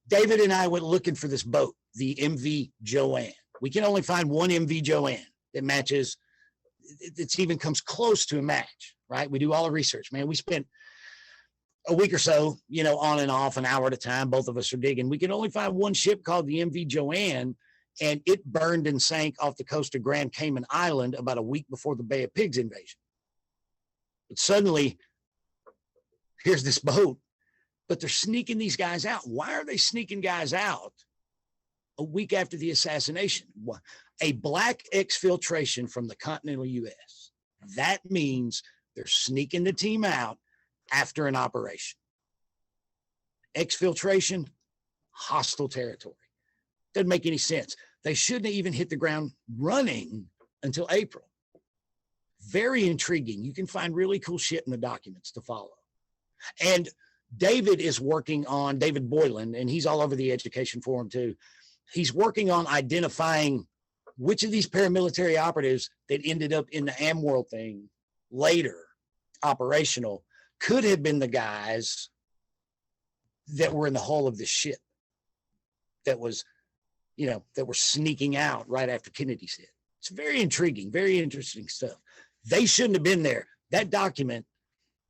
David and I went looking for this boat, the MV Joanne. We can only find one MV Joanne that matches. It even comes close to a match, right? We do all the research, man. We spent a week or so, you know, on and off, an hour at a time. Both of us are digging. We can only find one ship called the MV Joanne, and it burned and sank off the coast of Grand Cayman Island about a week before the Bay of Pigs invasion. But suddenly, here's this boat, but they're sneaking these guys out. Why are they sneaking guys out a week after the assassination? A black exfiltration from the continental U.S. That means they're sneaking the team out after an operation. Exfiltration, hostile territory. Doesn't make any sense. They shouldn't have even hit the ground running until April. Very intriguing. You can find really cool shit in the documents to follow. And David is working on, David Boylan, and he's all over the education forum too. He's working on identifying which of these paramilitary operatives that ended up in the AmWorld thing later, operational, could have been the guys that were in the hull of this ship that was, you know, that were sneaking out right after Kennedy's hit. It's very intriguing, very interesting stuff. They shouldn't have been there. That document,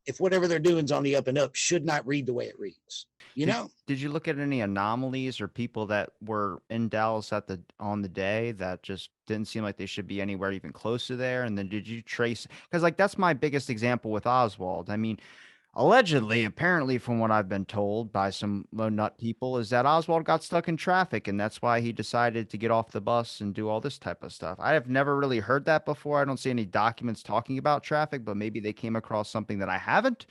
if whatever they're doing is on the up and up, should not read the way it reads. You know? Did you look at any anomalies or people that were in Dallas on the day that just didn't seem like they should be anywhere even close to there? And then did you trace? Because like that's my biggest example with Oswald. I mean, allegedly, apparently, from what I've been told by some low nut people, is that Oswald got stuck in traffic, and that's why he decided to get off the bus and do all this type of stuff. I have never really heard that before. I don't see any documents talking about traffic, but maybe they came across something that I haven't.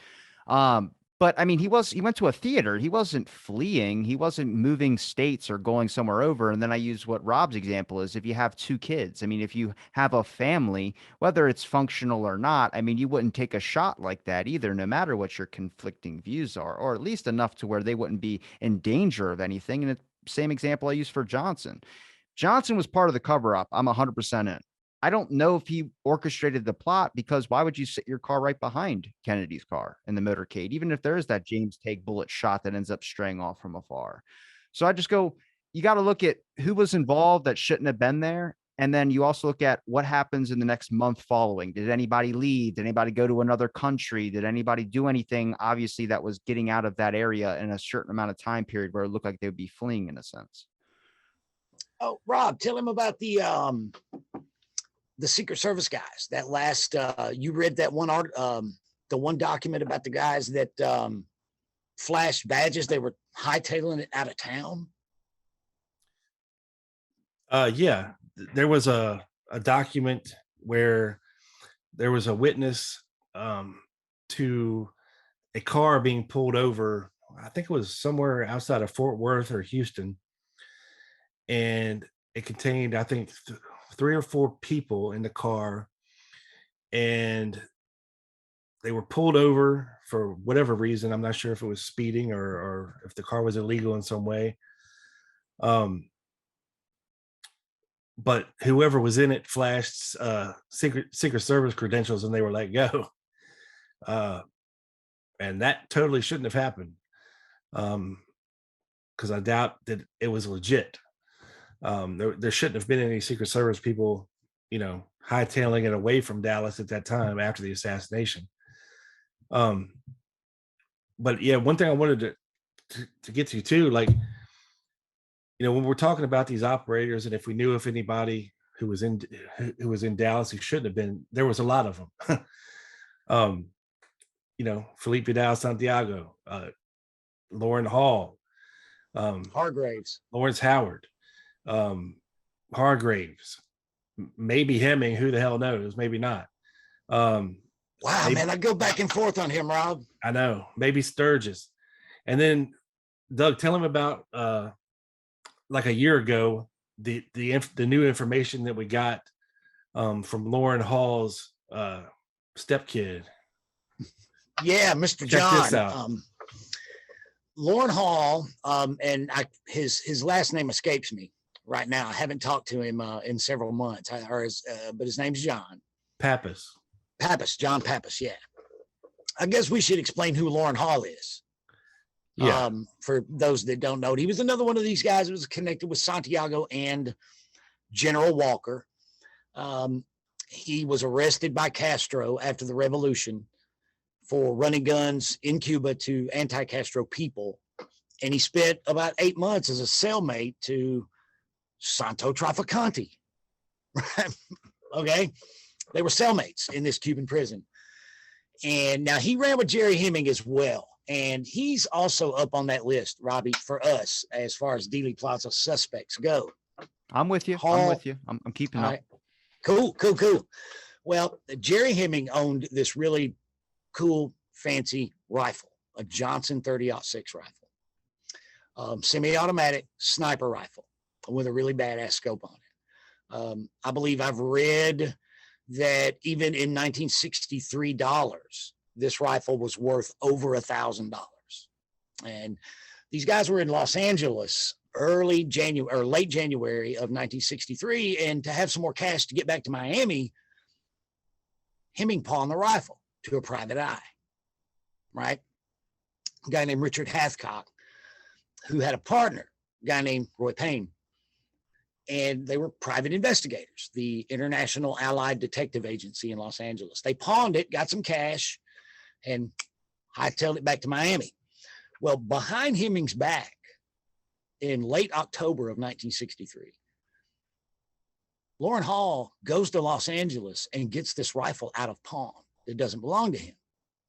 But I mean, he went to a theater. He wasn't fleeing. He wasn't moving states or going somewhere over. And then I use what Rob's example is. If you have two kids, I mean, if you have a family, whether it's functional or not, I mean, you wouldn't take a shot like that either, no matter what your conflicting views are, or at least enough to where they wouldn't be in danger of anything. And it's same example I use for Johnson. Johnson was part of the cover up. I'm 100% in. I don't know if he orchestrated the plot, because why would you sit your car right behind Kennedy's car in the motorcade, even if there is that James Take bullet shot that ends up straying off from afar? So I just go, you got to look at who was involved that shouldn't have been there. And then you also look at what happens in the next month following. Did anybody leave? Did anybody go to another country? Did anybody do anything, obviously, that was getting out of that area in a certain amount of time period where it looked like they would be fleeing in a sense? Oh, Rob, tell him about the Secret Service guys. That last you read that one the one document about the guys that flashed badges. They were hightailing it out of town. Yeah, there was a document where there was a witness to a car being pulled over. I think it was somewhere outside of Fort Worth or Houston, and it contained, I think, 3 or 4 people in the car, and they were pulled over for whatever reason. I'm not sure if it was speeding or if the car was illegal in some way. But whoever was in it flashed Secret Service credentials, and they were let go. And that totally shouldn't have happened, because I doubt that it was legit. There shouldn't have been any Secret Service people, hightailing it away from Dallas at that time after the assassination. But yeah, one thing I wanted to get to too, like, when we're talking about these operators, and if we knew if anybody who was in Dallas who shouldn't have been, there was a lot of them. Felipe Vidal Santiago, Lauren Hall, Hargraves, Lawrence Howard, Hargraves, maybe Hemming, who the hell knows, maybe not. Wow, man, I go back and forth on him, Rob. I know, maybe Sturgis. And then Doug, tell him about like a year ago, the new information that we got from Lauren Hall's stepkid. Yeah, Mr. Check John. this out. Lauren Hall, and his last name escapes me right now. I haven't talked to him in several months. But his name's John Pappas. John Pappas. Yeah, I guess we should explain who Lauren Hall is. Yeah. For those that don't know, he was another one of these guys who was connected with Santiago and General Walker. He was arrested by Castro after the revolution for running guns in Cuba to anti-Castro people. And he spent about 8 months as a cellmate to Santo Trafficante. Okay. They were cellmates in this Cuban prison. And now he ran with Jerry Hemming as well. And he's also up on that list, Robbie, for us, as far as Dealey Plaza suspects go. I'm with you. Hall, I'm with you. I'm keeping up. Right. Cool. Well, Jerry Hemming owned this really cool, fancy rifle, a Johnson 30-06 rifle, semi-automatic sniper rifle with a really badass scope on it. I believe I've read that even in 1963 dollars, this rifle was worth over $1,000. And these guys were in Los Angeles late January of 1963. And to have some more cash to get back to Miami, Hemming pawned the rifle to a private eye, right? A guy named Richard Hathcock, who had a partner, a guy named Roy Payne. And they were private investigators, the International Allied Detective Agency in Los Angeles. They pawned it, got some cash, and hightailed it back to Miami. Well, behind Hemming's back in late October of 1963, Lauren Hall goes to Los Angeles and gets this rifle out of pawn. It doesn't belong to him,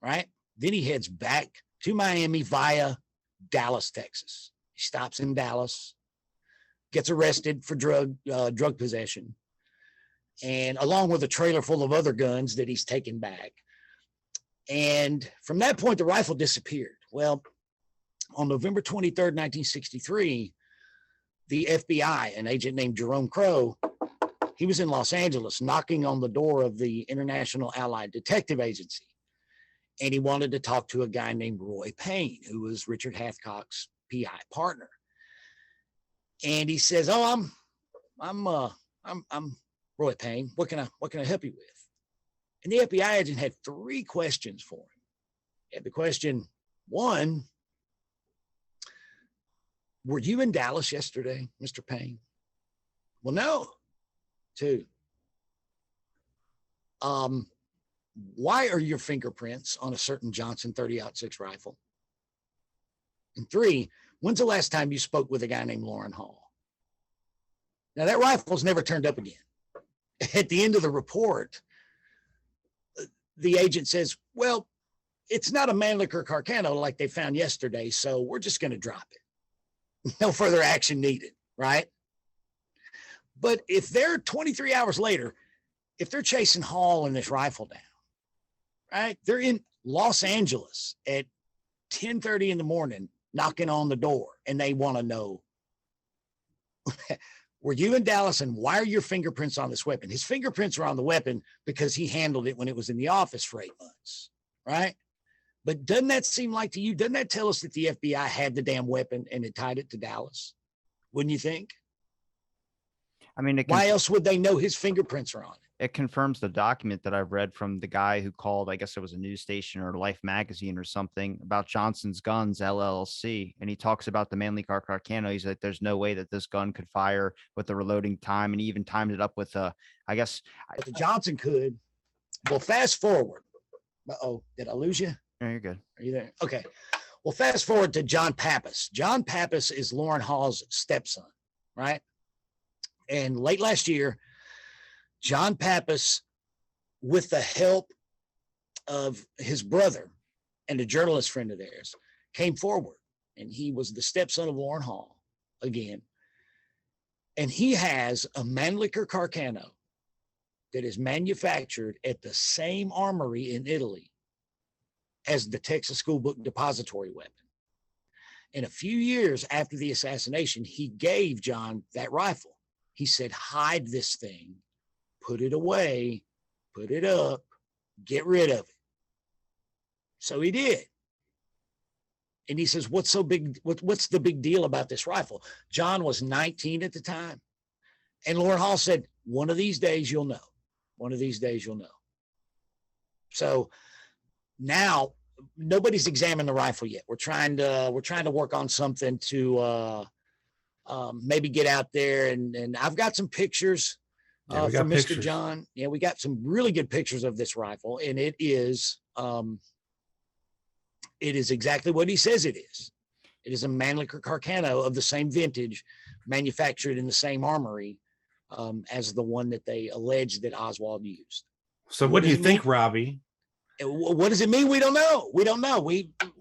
right? Then he heads back to Miami via Dallas, Texas. He stops in Dallas, gets arrested for drug possession, and along with a trailer full of other guns that he's taken back. And from that point, the rifle disappeared. Well, on November 23rd, 1963, the FBI, an agent named Jerome Crow, he was in Los Angeles knocking on the door of the International Allied Detective Agency. And he wanted to talk to a guy named Roy Payne, who was Richard Hathcock's PI partner. And he says, "Oh, I'm Roy Payne. What can I help you with?" And the FBI agent had 3 questions for him. He had the question 1, "Were you in Dallas yesterday, Mr. Payne?" "Well, no." 2, "Why are your fingerprints on a certain Johnson 30-06 rifle?" And 3, "When's the last time you spoke with a guy named Loren Hall?" Now, that rifle's never turned up again. At the end of the report, the agent says, "Well, it's not a Mannlicher Carcano like they found yesterday, so we're just going to drop it. No further action needed," right? But if they're 23 hours later, if they're chasing Hall and this rifle down, right? They're in Los Angeles at 10:30 in the morning, knocking on the door, and they want to know, "Were you in Dallas, and why are your fingerprints on this weapon?" His fingerprints are on the weapon because he handled it when it was in the office for 8 months, right? But doesn't that seem like to you, doesn't that tell us that the FBI had the damn weapon and it tied it to Dallas? Wouldn't you think? I mean, Why else would they know his fingerprints are on it? it confirms the document that I've read from the guy who called, I guess it was a news station or Life magazine or something, about Johnson's Guns LLC. And he talks about the Mannlicher Carcano. He's like, there's no way that this gun could fire with the reloading time. And he even timed it up with I guess. But the Johnson could. Well, fast forward. Uh-oh, did I lose you? Oh, you're good. Are you there? Okay. Well, fast forward to John Pappas. John Pappas is Loren Hall's stepson, right? And late last year, John Pappas, with the help of his brother and a journalist friend of theirs, came forward. And he was the stepson of Loren Hall again. And he has a Mannlicher Carcano that is manufactured at the same armory in Italy as the Texas School Book Depository weapon. And a few years after the assassination, he gave John that rifle. He said, "Hide this thing, put it away, put it up, get rid of it." So he did. And he says, "What's so big? What's the big deal about this rifle?" John was 19 at the time. And Loren Hall said, "One of these days you'll know. One of these days you'll know." So now nobody's examined the rifle yet. We're trying to work on something to maybe get out there, and I've got some pictures from Mr. John. Yeah, we got some really good pictures of this rifle, and it is exactly what he says it is. It is a Mannlicher Carcano of the same vintage, manufactured in the same armory as the one that they alleged that Oswald used. So what do you think, Robbie? What does it mean? We don't know. We don't know.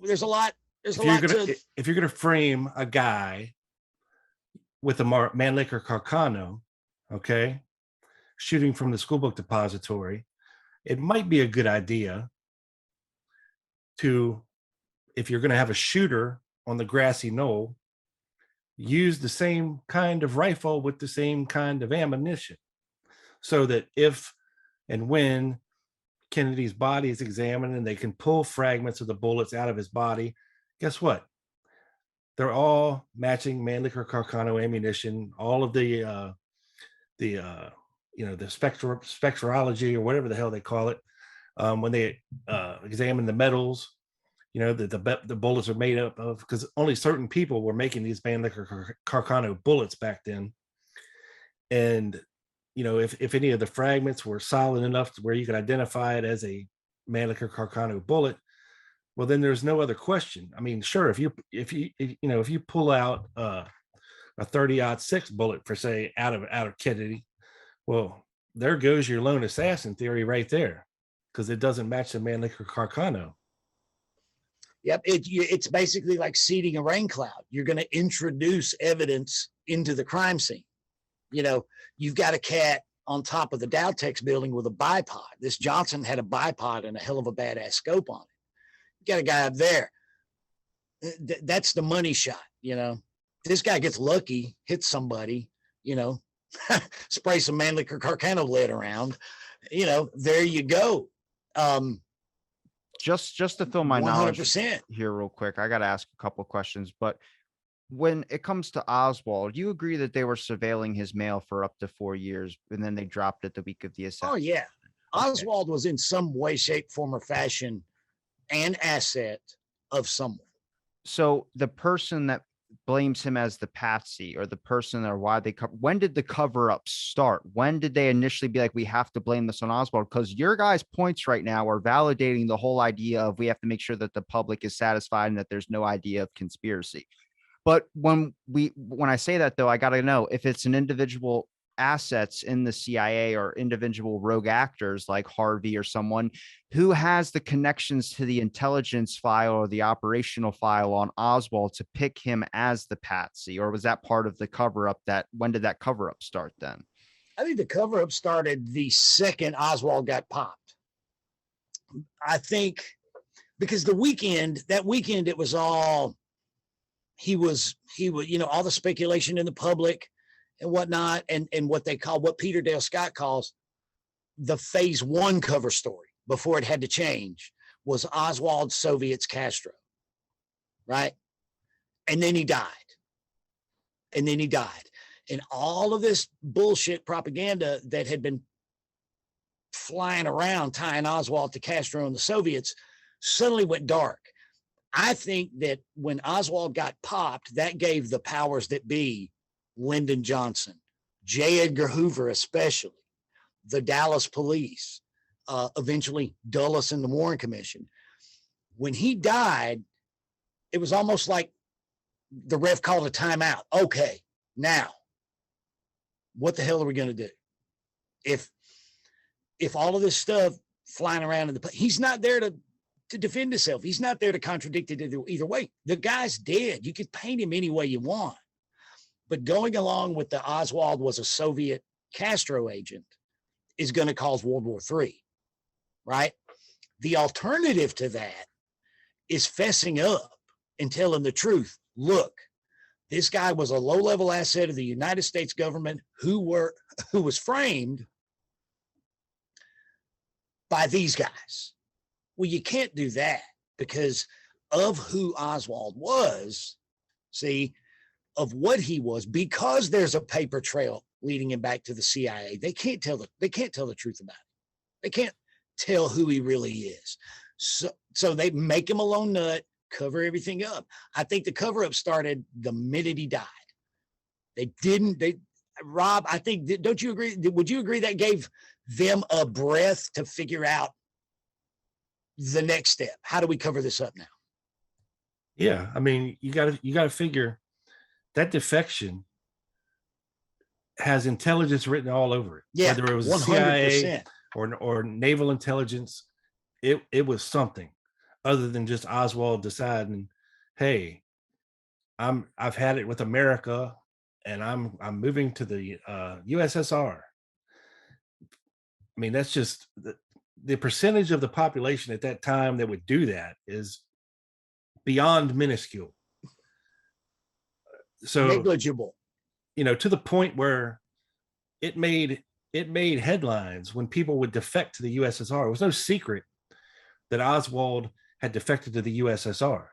There's a lot. If you're gonna frame a guy with a Mannlicher Carcano, okay, shooting from the school book depository, it might be a good idea to, if you're going to have a shooter on the grassy knoll, use the same kind of rifle with the same kind of ammunition, so that if and when Kennedy's body is examined and they can pull fragments of the bullets out of his body, guess what? They're all matching Mannlicher Carcano ammunition. All of the spectrology or whatever the hell they call it, when they examine the metals, the bullets are made up of, because only certain people were making these Mannlicher Carcano bullets back then. And if any of the fragments were solid enough to where you could identify it as a Mannlicher Carcano bullet, well, then there's no other question. I mean, sure, if you pull out a 30-06 bullet, for say, out of Kennedy, well, there goes your lone assassin theory right there, because it doesn't match the Mannlicher Carcano. Yep, it's basically like seeding a rain cloud. You're going to introduce evidence into the crime scene. You've got a cat on top of the Dowtex building with a bipod. This Johnson had a bipod and a hell of a badass scope on it. You got a guy up there. That's the money shot, you know. This guy gets lucky, hits somebody, you know, spray some Mannlicher Carcano lead around, you know, there you go. Just to fill my knowledge 100%. here real quick, I got to ask a couple questions, but when it comes to Oswald, you agree that they were surveilling his mail for up to 4 years and then they dropped it the week of the assassination? Oh, yeah. Okay. Oswald was in some way, shape, form, or fashion an asset of someone. So the person that blames him as the patsy, or the person, or why they when did the cover up start? When did they initially be like, we have to blame this on Oswald? Because your guys' points right now are validating the whole idea of we have to make sure that the public is satisfied and that there's no idea of conspiracy. But when I say that, though, I got to know if it's an individual assets in the CIA or individual rogue actors like Harvey or someone who has the connections to the intelligence file or the operational file on Oswald to pick him as the patsy, or was that part of the cover up? When did that cover up start then? I think the cover up started the second Oswald got popped. I think because that weekend, it was all, he was, you know, all the speculation in the public and whatnot, and what they call, what Peter Dale Scott calls the phase 1 cover story before it had to change, was Oswald, Soviets, Castro, right? And then he died. And all of this bullshit propaganda that had been flying around tying Oswald to Castro and the Soviets suddenly went dark. I think that when Oswald got popped, that gave the powers that be, Lyndon Johnson, J. Edgar Hoover, especially the Dallas police, eventually Dulles and the Warren Commission. When he died, it was almost like the ref called a timeout. Okay, now, what the hell are we going to do? If all of this stuff flying around in he's not there to defend himself. He's not there to contradict it either way. The guy's dead. You could paint him any way you want. But going along with the Oswald was a Soviet Castro agent is going to cause World War III, right? The alternative to that is fessing up and telling the truth. Look, this guy was a low-level asset of the United States government who was framed by these guys. Well, you can't do that because of who Oswald was, of what he was, because there's a paper trail leading him back to the CIA. They can't tell the truth about it. They can't tell who he really is. So they make him a lone nut, cover everything up. I think the cover up started the minute he died. Rob, I think, don't you agree? Would you agree that gave them a breath to figure out the next step? How do we cover this up now? Yeah. I mean, you gotta figure that defection has intelligence written all over it. Yeah, whether it was 100%. CIA or naval intelligence, it was something other than just Oswald deciding, hey, I've had it with America and I'm moving to the USSR. I mean, that's just the percentage of the population at that time that would do that is beyond minuscule. So negligible, to the point where it made headlines when people would defect to the USSR. It was no secret that Oswald had defected to the USSR.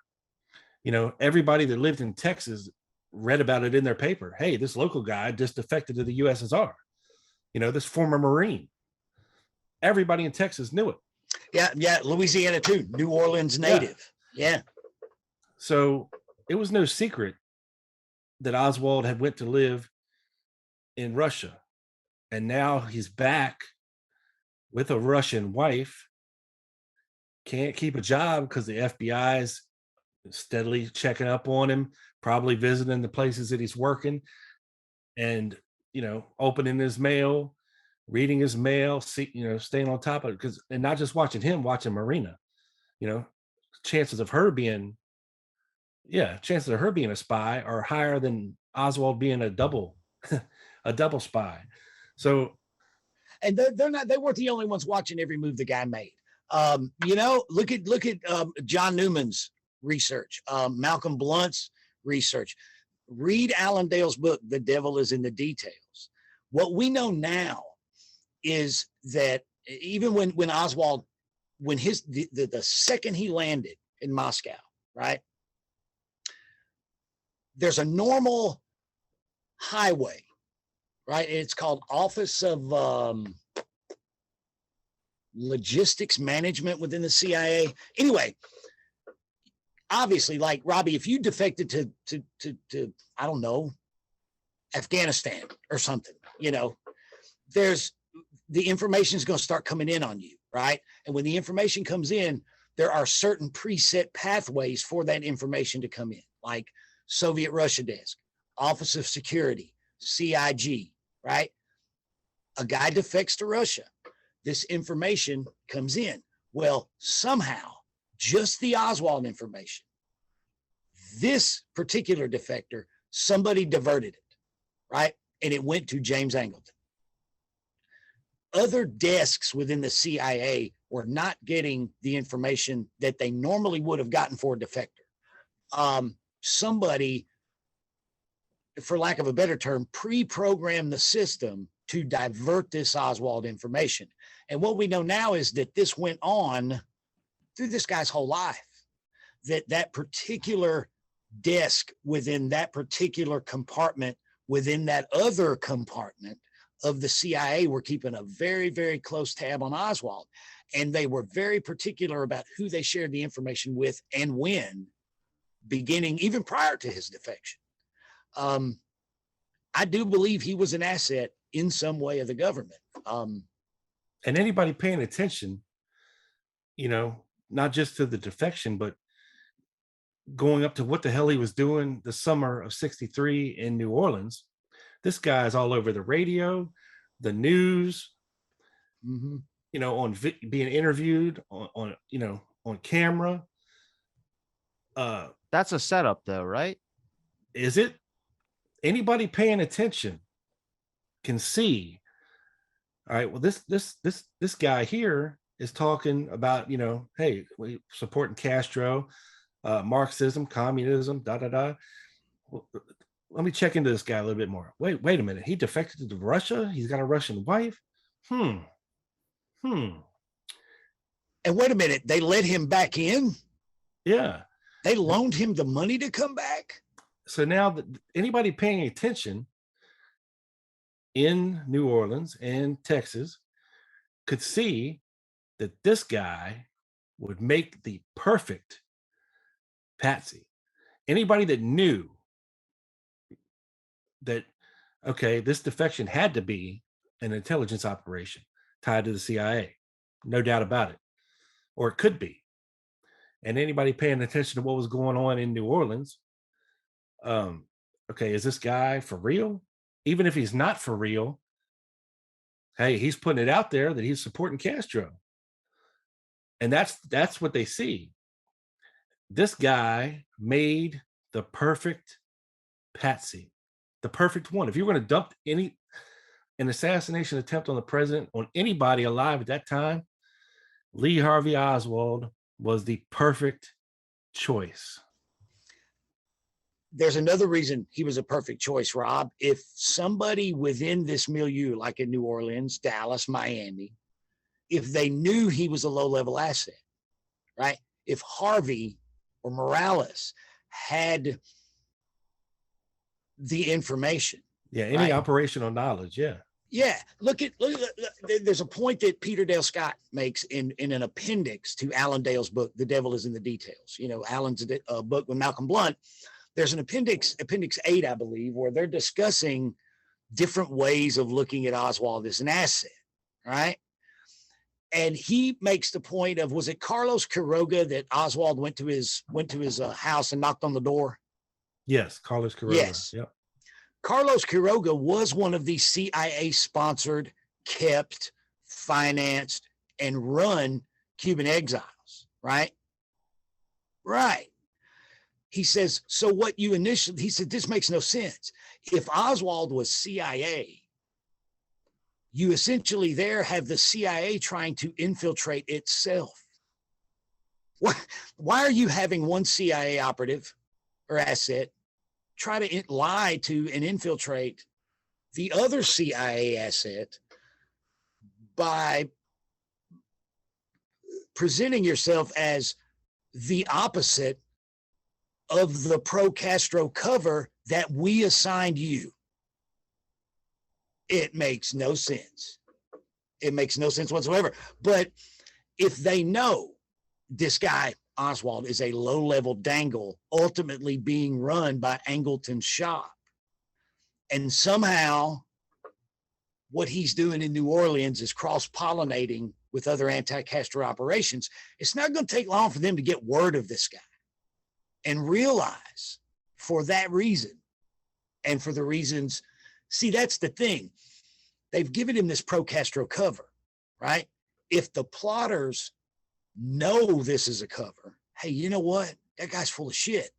Everybody that lived in Texas read about it in their paper. Hey, this local guy just defected to the USSR. This former Marine. Everybody in Texas knew it. Yeah, Louisiana too. New Orleans native. Yeah. So it was no secret that Oswald had went to live in Russia, and now he's back with a Russian wife. Can't keep a job because the FBI is steadily checking up on him, probably visiting the places that he's working, and opening his mail, reading his mail, staying on top of it, and not just watching him, watching Marina. Chances of her being a spy are higher than Oswald being a double spy. So And they weren't the only ones watching every move the guy made. Look at John Newman's research, Malcolm Blunt's research. Read Alan Dale's book, The Devil is in the Details. What we know now is that even when Oswald, when the second he landed in Moscow, right? There's a normal highway, right? It's called Office of Logistics Management within the CIA. Anyway, obviously, like Robbie, if you defected to I don't know, Afghanistan or something, there's the information is going to start coming in on you, right? And when the information comes in, there are certain preset pathways for that information to come in, like Soviet Russia Desk, Office of Security, CIG, right? A guy defects to Russia. This information comes in. Well, somehow, just the Oswald information, this particular defector, somebody diverted it, right? And it went to James Angleton. Other desks within the CIA were not getting the information that they normally would have gotten for a defector. Somebody, for lack of a better term, pre-programmed the system to divert this Oswald information. And what we know now is that this went on through this guy's whole life, that particular desk within that particular compartment, within that other compartment of the CIA, were keeping a very, very close tab on Oswald. And they were very particular about who they shared the information with and when, beginning even prior to his defection. I do believe he was an asset in some way of the government. And anybody paying attention, not just to the defection, but going up to what the hell he was doing the summer of '63 in New Orleans. This guy is all over the radio, the news, being interviewed on camera. That's a setup though, right? Is it? Anybody paying attention can see. All right, well, this guy here is talking about, hey, we supporting Castro, Marxism, communism, Well, let me check into this guy a little bit more. Wait a minute. He defected to Russia. He's got a Russian wife. And wait a minute, they let him back in? Yeah. They loaned him the money to come back? So now anybody paying attention in New Orleans and Texas could see that this guy would make the perfect patsy. Anybody that knew that, okay, this defection had to be an intelligence operation tied to the CIA, no doubt about it, or it could be. And anybody paying attention to what was going on in New Orleans, okay, is this guy for real? Even if he's not for real, hey, he's putting it out there that he's supporting Castro. And that's what they see. This guy made the perfect patsy, the perfect one. If you were going to dump an assassination attempt on the president, on anybody alive at that time, Lee Harvey Oswald was the perfect choice. There's another reason he was a perfect choice, Rob. If somebody within this milieu, like in New Orleans, Dallas, Miami, if they knew he was a low-level asset, right? If Harvey or Morales had the information. Yeah, any operational knowledge, yeah. Yeah, look at there's a point that Peter Dale Scott makes in an appendix to Alan Dale's book, The Devil is in the Details. Alan's book with Malcolm Blunt. There's an appendix 8, I believe, where they're discussing different ways of looking at Oswald as an asset, right? And he makes the point of, was it Carlos Quiroga that Oswald went to his house and knocked on the door? Yes, Carlos Quiroga. Yes. Yep. Carlos Quiroga was one of the CIA-sponsored, kept, financed, and run Cuban exiles, right? Right. He says, so what you initially, he said, this makes no sense. If Oswald was CIA, you essentially there have the CIA trying to infiltrate itself. Why are you having one CIA operative or asset try to lie to and infiltrate the other CIA asset by presenting yourself as the opposite of the pro-Castro cover that we assigned you? It makes no sense. It makes no sense whatsoever. But if they know this guy, Oswald, is a low-level dangle ultimately being run by Angleton's shop, and somehow what he's doing in New Orleans is cross-pollinating with other anti-Castro operations, it's not going to take long for them to get word of this guy and realize for that reason and for the reasons. See, that's the thing. They've given him this pro-Castro cover, right? If the plotters know this is a cover, hey, you know what? That guy's full of shit,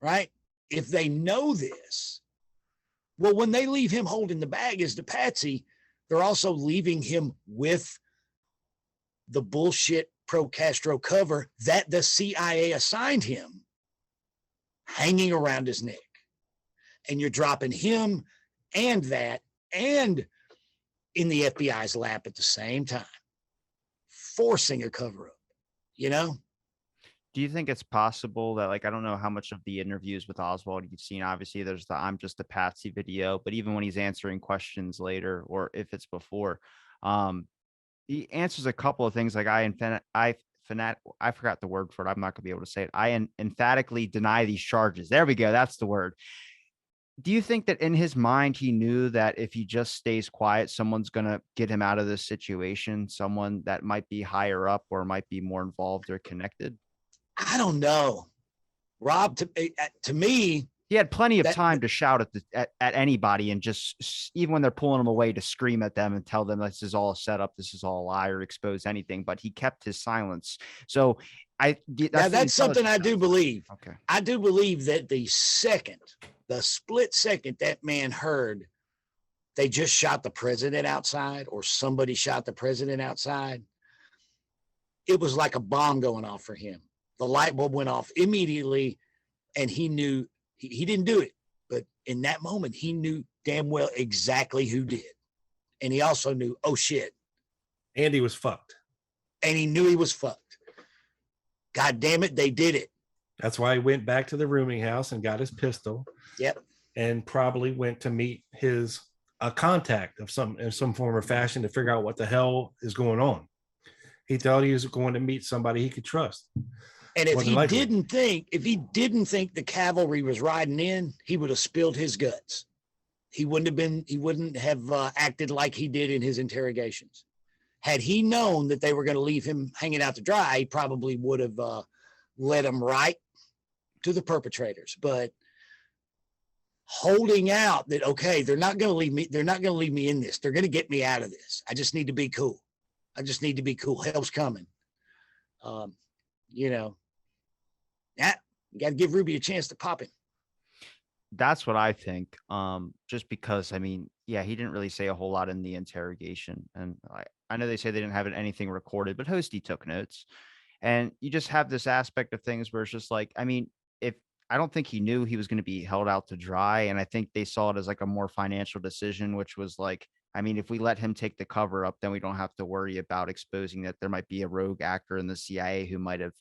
right? If they know this, well, when they leave him holding the bag as the patsy, they're also leaving him with the bullshit pro-Castro cover that the CIA assigned him hanging around his neck. And you're dropping him and that and in the FBI's lap at the same time, forcing a cover-up, you know? Do you think it's possible that, like, I don't know how much of the interviews with Oswald you've seen. Obviously, there's the "I'm just a patsy" video, but even when he's answering questions later, or if it's before, he answers a couple of things like I forgot the word for it. I'm not gonna be able to say it. Emphatically deny these charges. There we go. That's the word. Do you think that in his mind he knew that if he just stays quiet, someone's gonna get him out of this situation? Someone that might be higher up or might be more involved or connected? I don't know. Rob, to me, He had plenty of time to shout at anybody and even when they're pulling him away, to scream at them and tell them this is all a setup, this is all a lie, or expose anything. But he kept his silence. So that's something I do believe. Okay. I do believe that the split second that man heard they just shot the president outside, or somebody shot the president outside, it was like a bomb going off for him. The light bulb went off immediately, and he knew he didn't do it. But in that moment, he knew damn well exactly who did. And he also knew, oh, shit. Andy was fucked. And he knew he was fucked. God damn it, they did it. That's why he went back to the rooming house and got his pistol. Yep. And probably went to meet a contact in some form or fashion to figure out what the hell is going on. He thought he was going to meet somebody he could trust. And if he didn't think the cavalry was riding in, he would have spilled his guts. He wouldn't have acted like he did in his interrogations. Had he known that they were going to leave him hanging out to dry, he probably would have led them right to the perpetrators. But holding out that, okay, they're not going to leave me. They're not going to leave me in this. They're going to get me out of this. I just need to be cool. Help's coming. You got to give Ruby a chance to pop it. That's what I think. Just because, I mean, yeah, he didn't really say a whole lot in the interrogation. And I know they say they didn't have anything recorded, but Hosty took notes. And you just have this aspect of things where it's just like, I mean, I don't think he knew he was going to be held out to dry. And I think they saw it as like a more financial decision, which was like, I mean, if we let him take the cover up, then we don't have to worry about exposing that there might be a rogue actor in the CIA who might have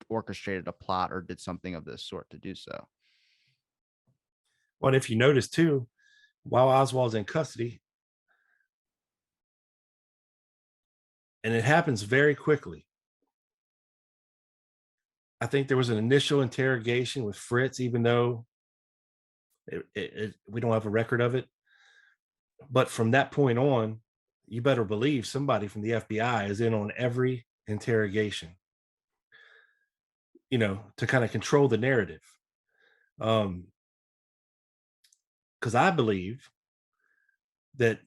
orchestrated a plot or did something of this sort to do so. Well, if you notice too, while Oswald's in custody, and it happens very quickly, I think there was an initial interrogation with Fritz, even though we don't have a record of it. But from that point on, you better believe somebody from the FBI is in on every interrogation, to kind of control the narrative. Because I believe that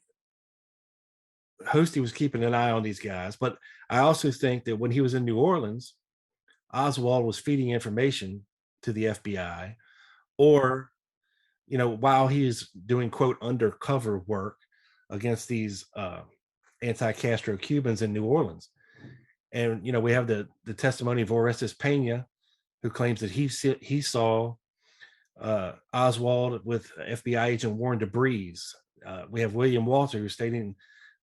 Hosty was keeping an eye on these guys, but I also think that when he was in New Orleans, Oswald was feeding information to the FBI, or, while he is doing quote undercover work, against these anti-Castro Cubans in New Orleans. And we have the testimony of Orestes Pena, who claims that he saw Oswald with FBI agent Warren DeBreeze. We have William Walter, who's stating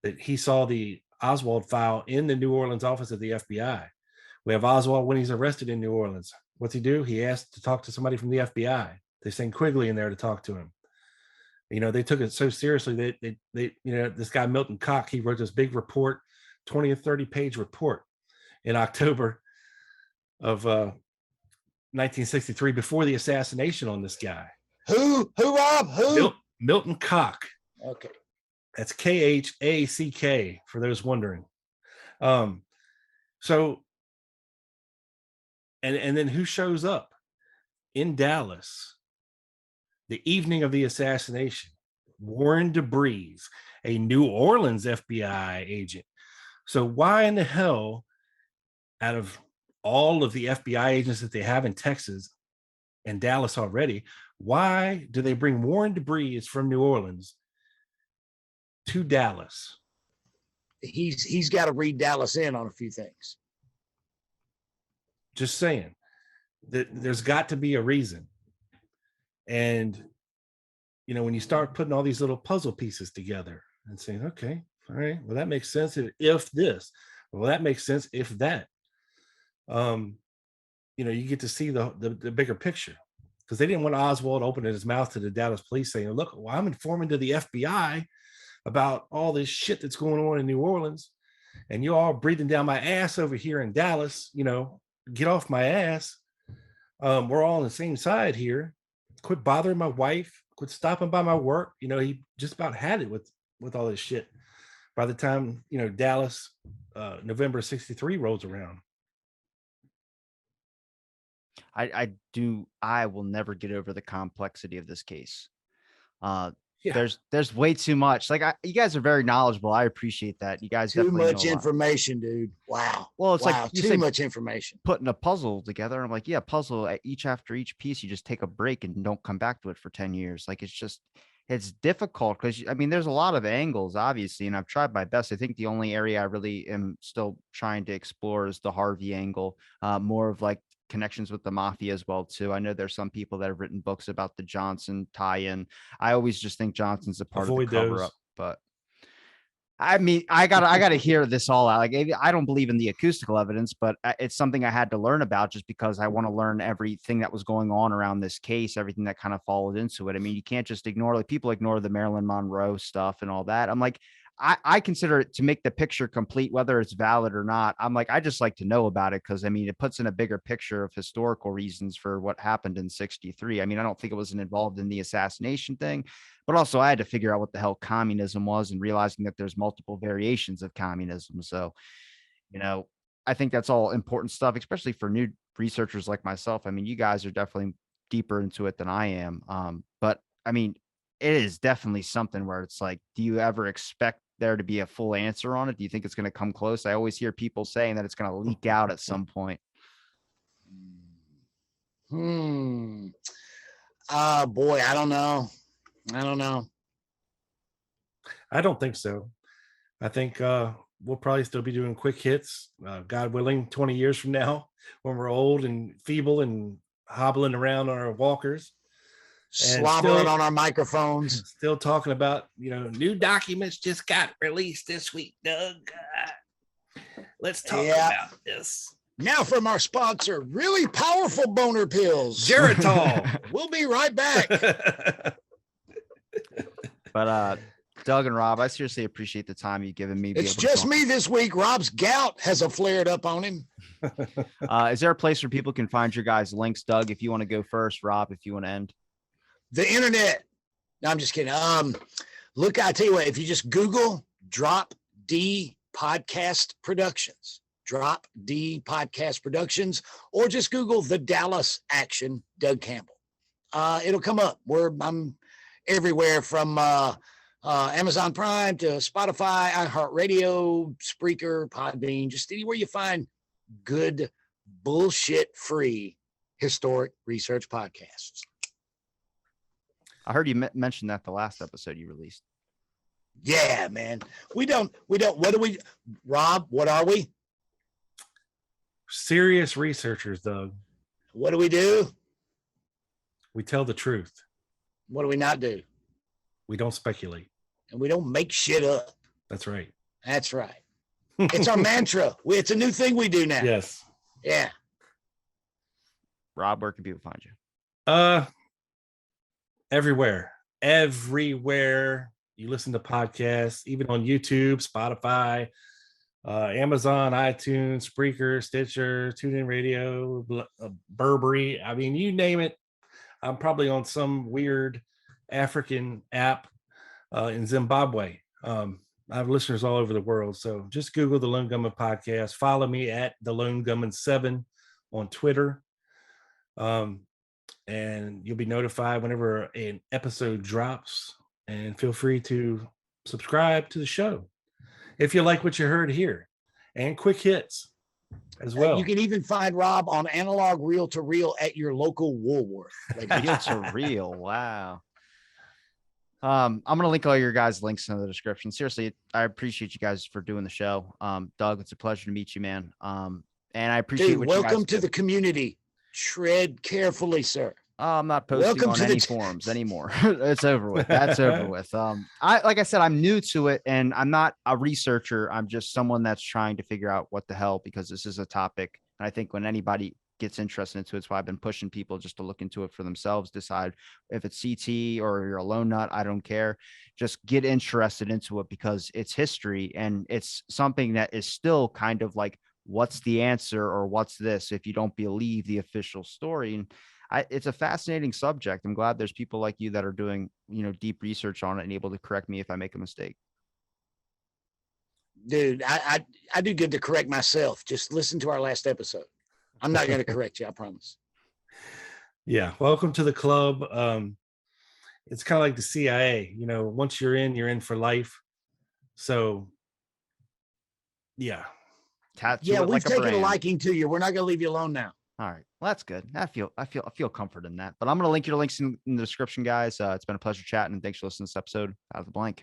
that he saw the Oswald file in the New Orleans office of the FBI. We have Oswald when he's arrested in New Orleans. What's he do? He asked to talk to somebody from the FBI. They sent Quigley in there to talk to him. They took it so seriously that they this guy Milton Koch, he wrote this big report, 20 or 30 page report in October of 1963, before the assassination on this guy. Who, Rob? Who? Milton Koch. Okay. That's K-H-A-C-K, for those wondering. So, and then who shows up in Dallas the evening of the assassination? Warren DeBreeze, a New Orleans FBI agent. So why in the hell, out of all of the FBI agents that they have in Texas and Dallas already, why do they bring Warren DeBreeze from New Orleans to Dallas? He's got to read Dallas in on a few things. Just saying that there's got to be a reason. And when you start putting all these little puzzle pieces together and saying, okay, all right, well, that makes sense if this, well, that makes sense if that. You get to see the bigger picture, because they didn't want Oswald opening his mouth to the Dallas police saying, look, well, I'm informing to the FBI about all this shit that's going on in New Orleans, and you're all breathing down my ass over here in Dallas. Get off my ass. We're all on the same side here. Quit bothering my wife. Quit stopping by my work. He just about had it with all this shit by the time Dallas November 63 rolls around. I will never get over the complexity of this case. Yeah. There's way too much. Like, you guys are very knowledgeable. I appreciate that. You guys too definitely much know a lot. information, dude. Wow. Well, it's wow. like you too say, much information. Putting a puzzle together. I'm like, yeah, puzzle after each piece, you just take a break and don't come back to it for 10 years. Like, it's difficult because there's a lot of angles, obviously, and I've tried my best. I think the only area I really am still trying to explore is the Harvey angle, more of like connections with the mafia as well too. I know there's some people that have written books about the Johnson tie-in. I always just think Johnson's a part of the cover up, but I gotta hear this all out. Like, I don't believe in the acoustical evidence, but it's something I had to learn about just because I want to learn everything that was going on around this case, everything that kind of followed into it. You can't just ignore, like, people ignore the Marilyn Monroe stuff and all that. I'm like, I consider it to make the picture complete, whether it's valid or not. I'm like, I just like to know about it because it puts in a bigger picture of historical reasons for what happened in 63. I don't think it wasn't involved in the assassination thing, but also I had to figure out what the hell communism was and realizing that there's multiple variations of communism. So, I think that's all important stuff, especially for new researchers like myself. You guys are definitely deeper into it than I am. But it is definitely something where it's like, do you ever expect there to be a full answer on it? Do you think it's going to come close? I always hear people saying that it's going to leak out at some point. Boy, I don't know. I don't think so. I think we'll probably still be doing quick hits, God willing, 20 years from now, when we're old and feeble and hobbling around on our walkers. Slobbering on our microphones. Still talking about, new documents just got released this week, Doug. Let's talk about this. Now from our sponsor, really powerful boner pills. Geritol. We'll be right back. But Doug and Rob, I seriously appreciate the time you've given me. It's just me this week. Rob's gout has a flared up on him. Is there a place where people can find your guys' links, Doug, if you want to go first, Rob, if you want to end? The internet. No, I'm just kidding. Look, I tell you what, if you just Google Drop D Podcast Productions, Drop D Podcast Productions, or just Google the Dallas Action, Doug Campbell. It'll come up. I'm everywhere from Amazon Prime to Spotify, iHeartRadio, Spreaker, Podbean, just anywhere you find good, bullshit-free historic research podcasts. I heard you mention that the last episode you released. Yeah, man. We don't, what do we, Rob, what are we? Serious researchers, Doug. What do we do? We tell the truth. What do we not do? We don't speculate. And we don't make shit up. That's right. That's right. It's our mantra. It's a new thing we do now. Yes. Yeah. Rob, where can people find you? Everywhere you listen to podcasts, even on YouTube, Spotify, Amazon, iTunes, Spreaker, Stitcher, TuneIn Radio, Burberry. I mean, you name it. I'm probably on some weird African app in Zimbabwe. I have listeners all over the world. So just Google the Lone Gunman Podcast. Follow me at the Lone Gunman 7 on Twitter. And you'll be notified whenever an episode drops. And feel free to subscribe to the show if you like what you heard here, and quick hits as well. You can even find Rob on analog reel to reel at your local Woolworth. Real to real. Wow. I'm gonna link all your guys' links in the description. Seriously, I appreciate you guys for doing the show. Doug, it's a pleasure to meet you, man. And I appreciate Dude, what you guys welcome to do. the community. Tread carefully, sir. I'm not posting Welcome on to the any forums anymore. It's over with. That's over with. Like I said, I'm new to it and I'm not a researcher. I'm just someone that's trying to figure out what the hell, because this is a topic. And I think when anybody gets interested into it, it's why I've been pushing people just to look into it for themselves, decide if it's CT or you're a lone nut. I don't care. Just get interested into it because it's history and it's something that is still kind of like, what's the answer or what's this if you don't believe the official story. And it's a fascinating subject. I'm glad there's people like you that are doing, deep research on it and able to correct me if I make a mistake. Dude, I do good to correct myself. Just listen to our last episode. I'm not going to correct you. I promise. Yeah. Welcome to the club. It's kind of like the CIA, once you're in for life. So yeah. Yeah, we've like taken a brand. liking to you. We're not going to leave you alone now. All right. Well, that's good. I feel comfort in that, but I'm going to link your links in the description, guys. It's been a pleasure chatting and thanks for listening to this episode out of the blank.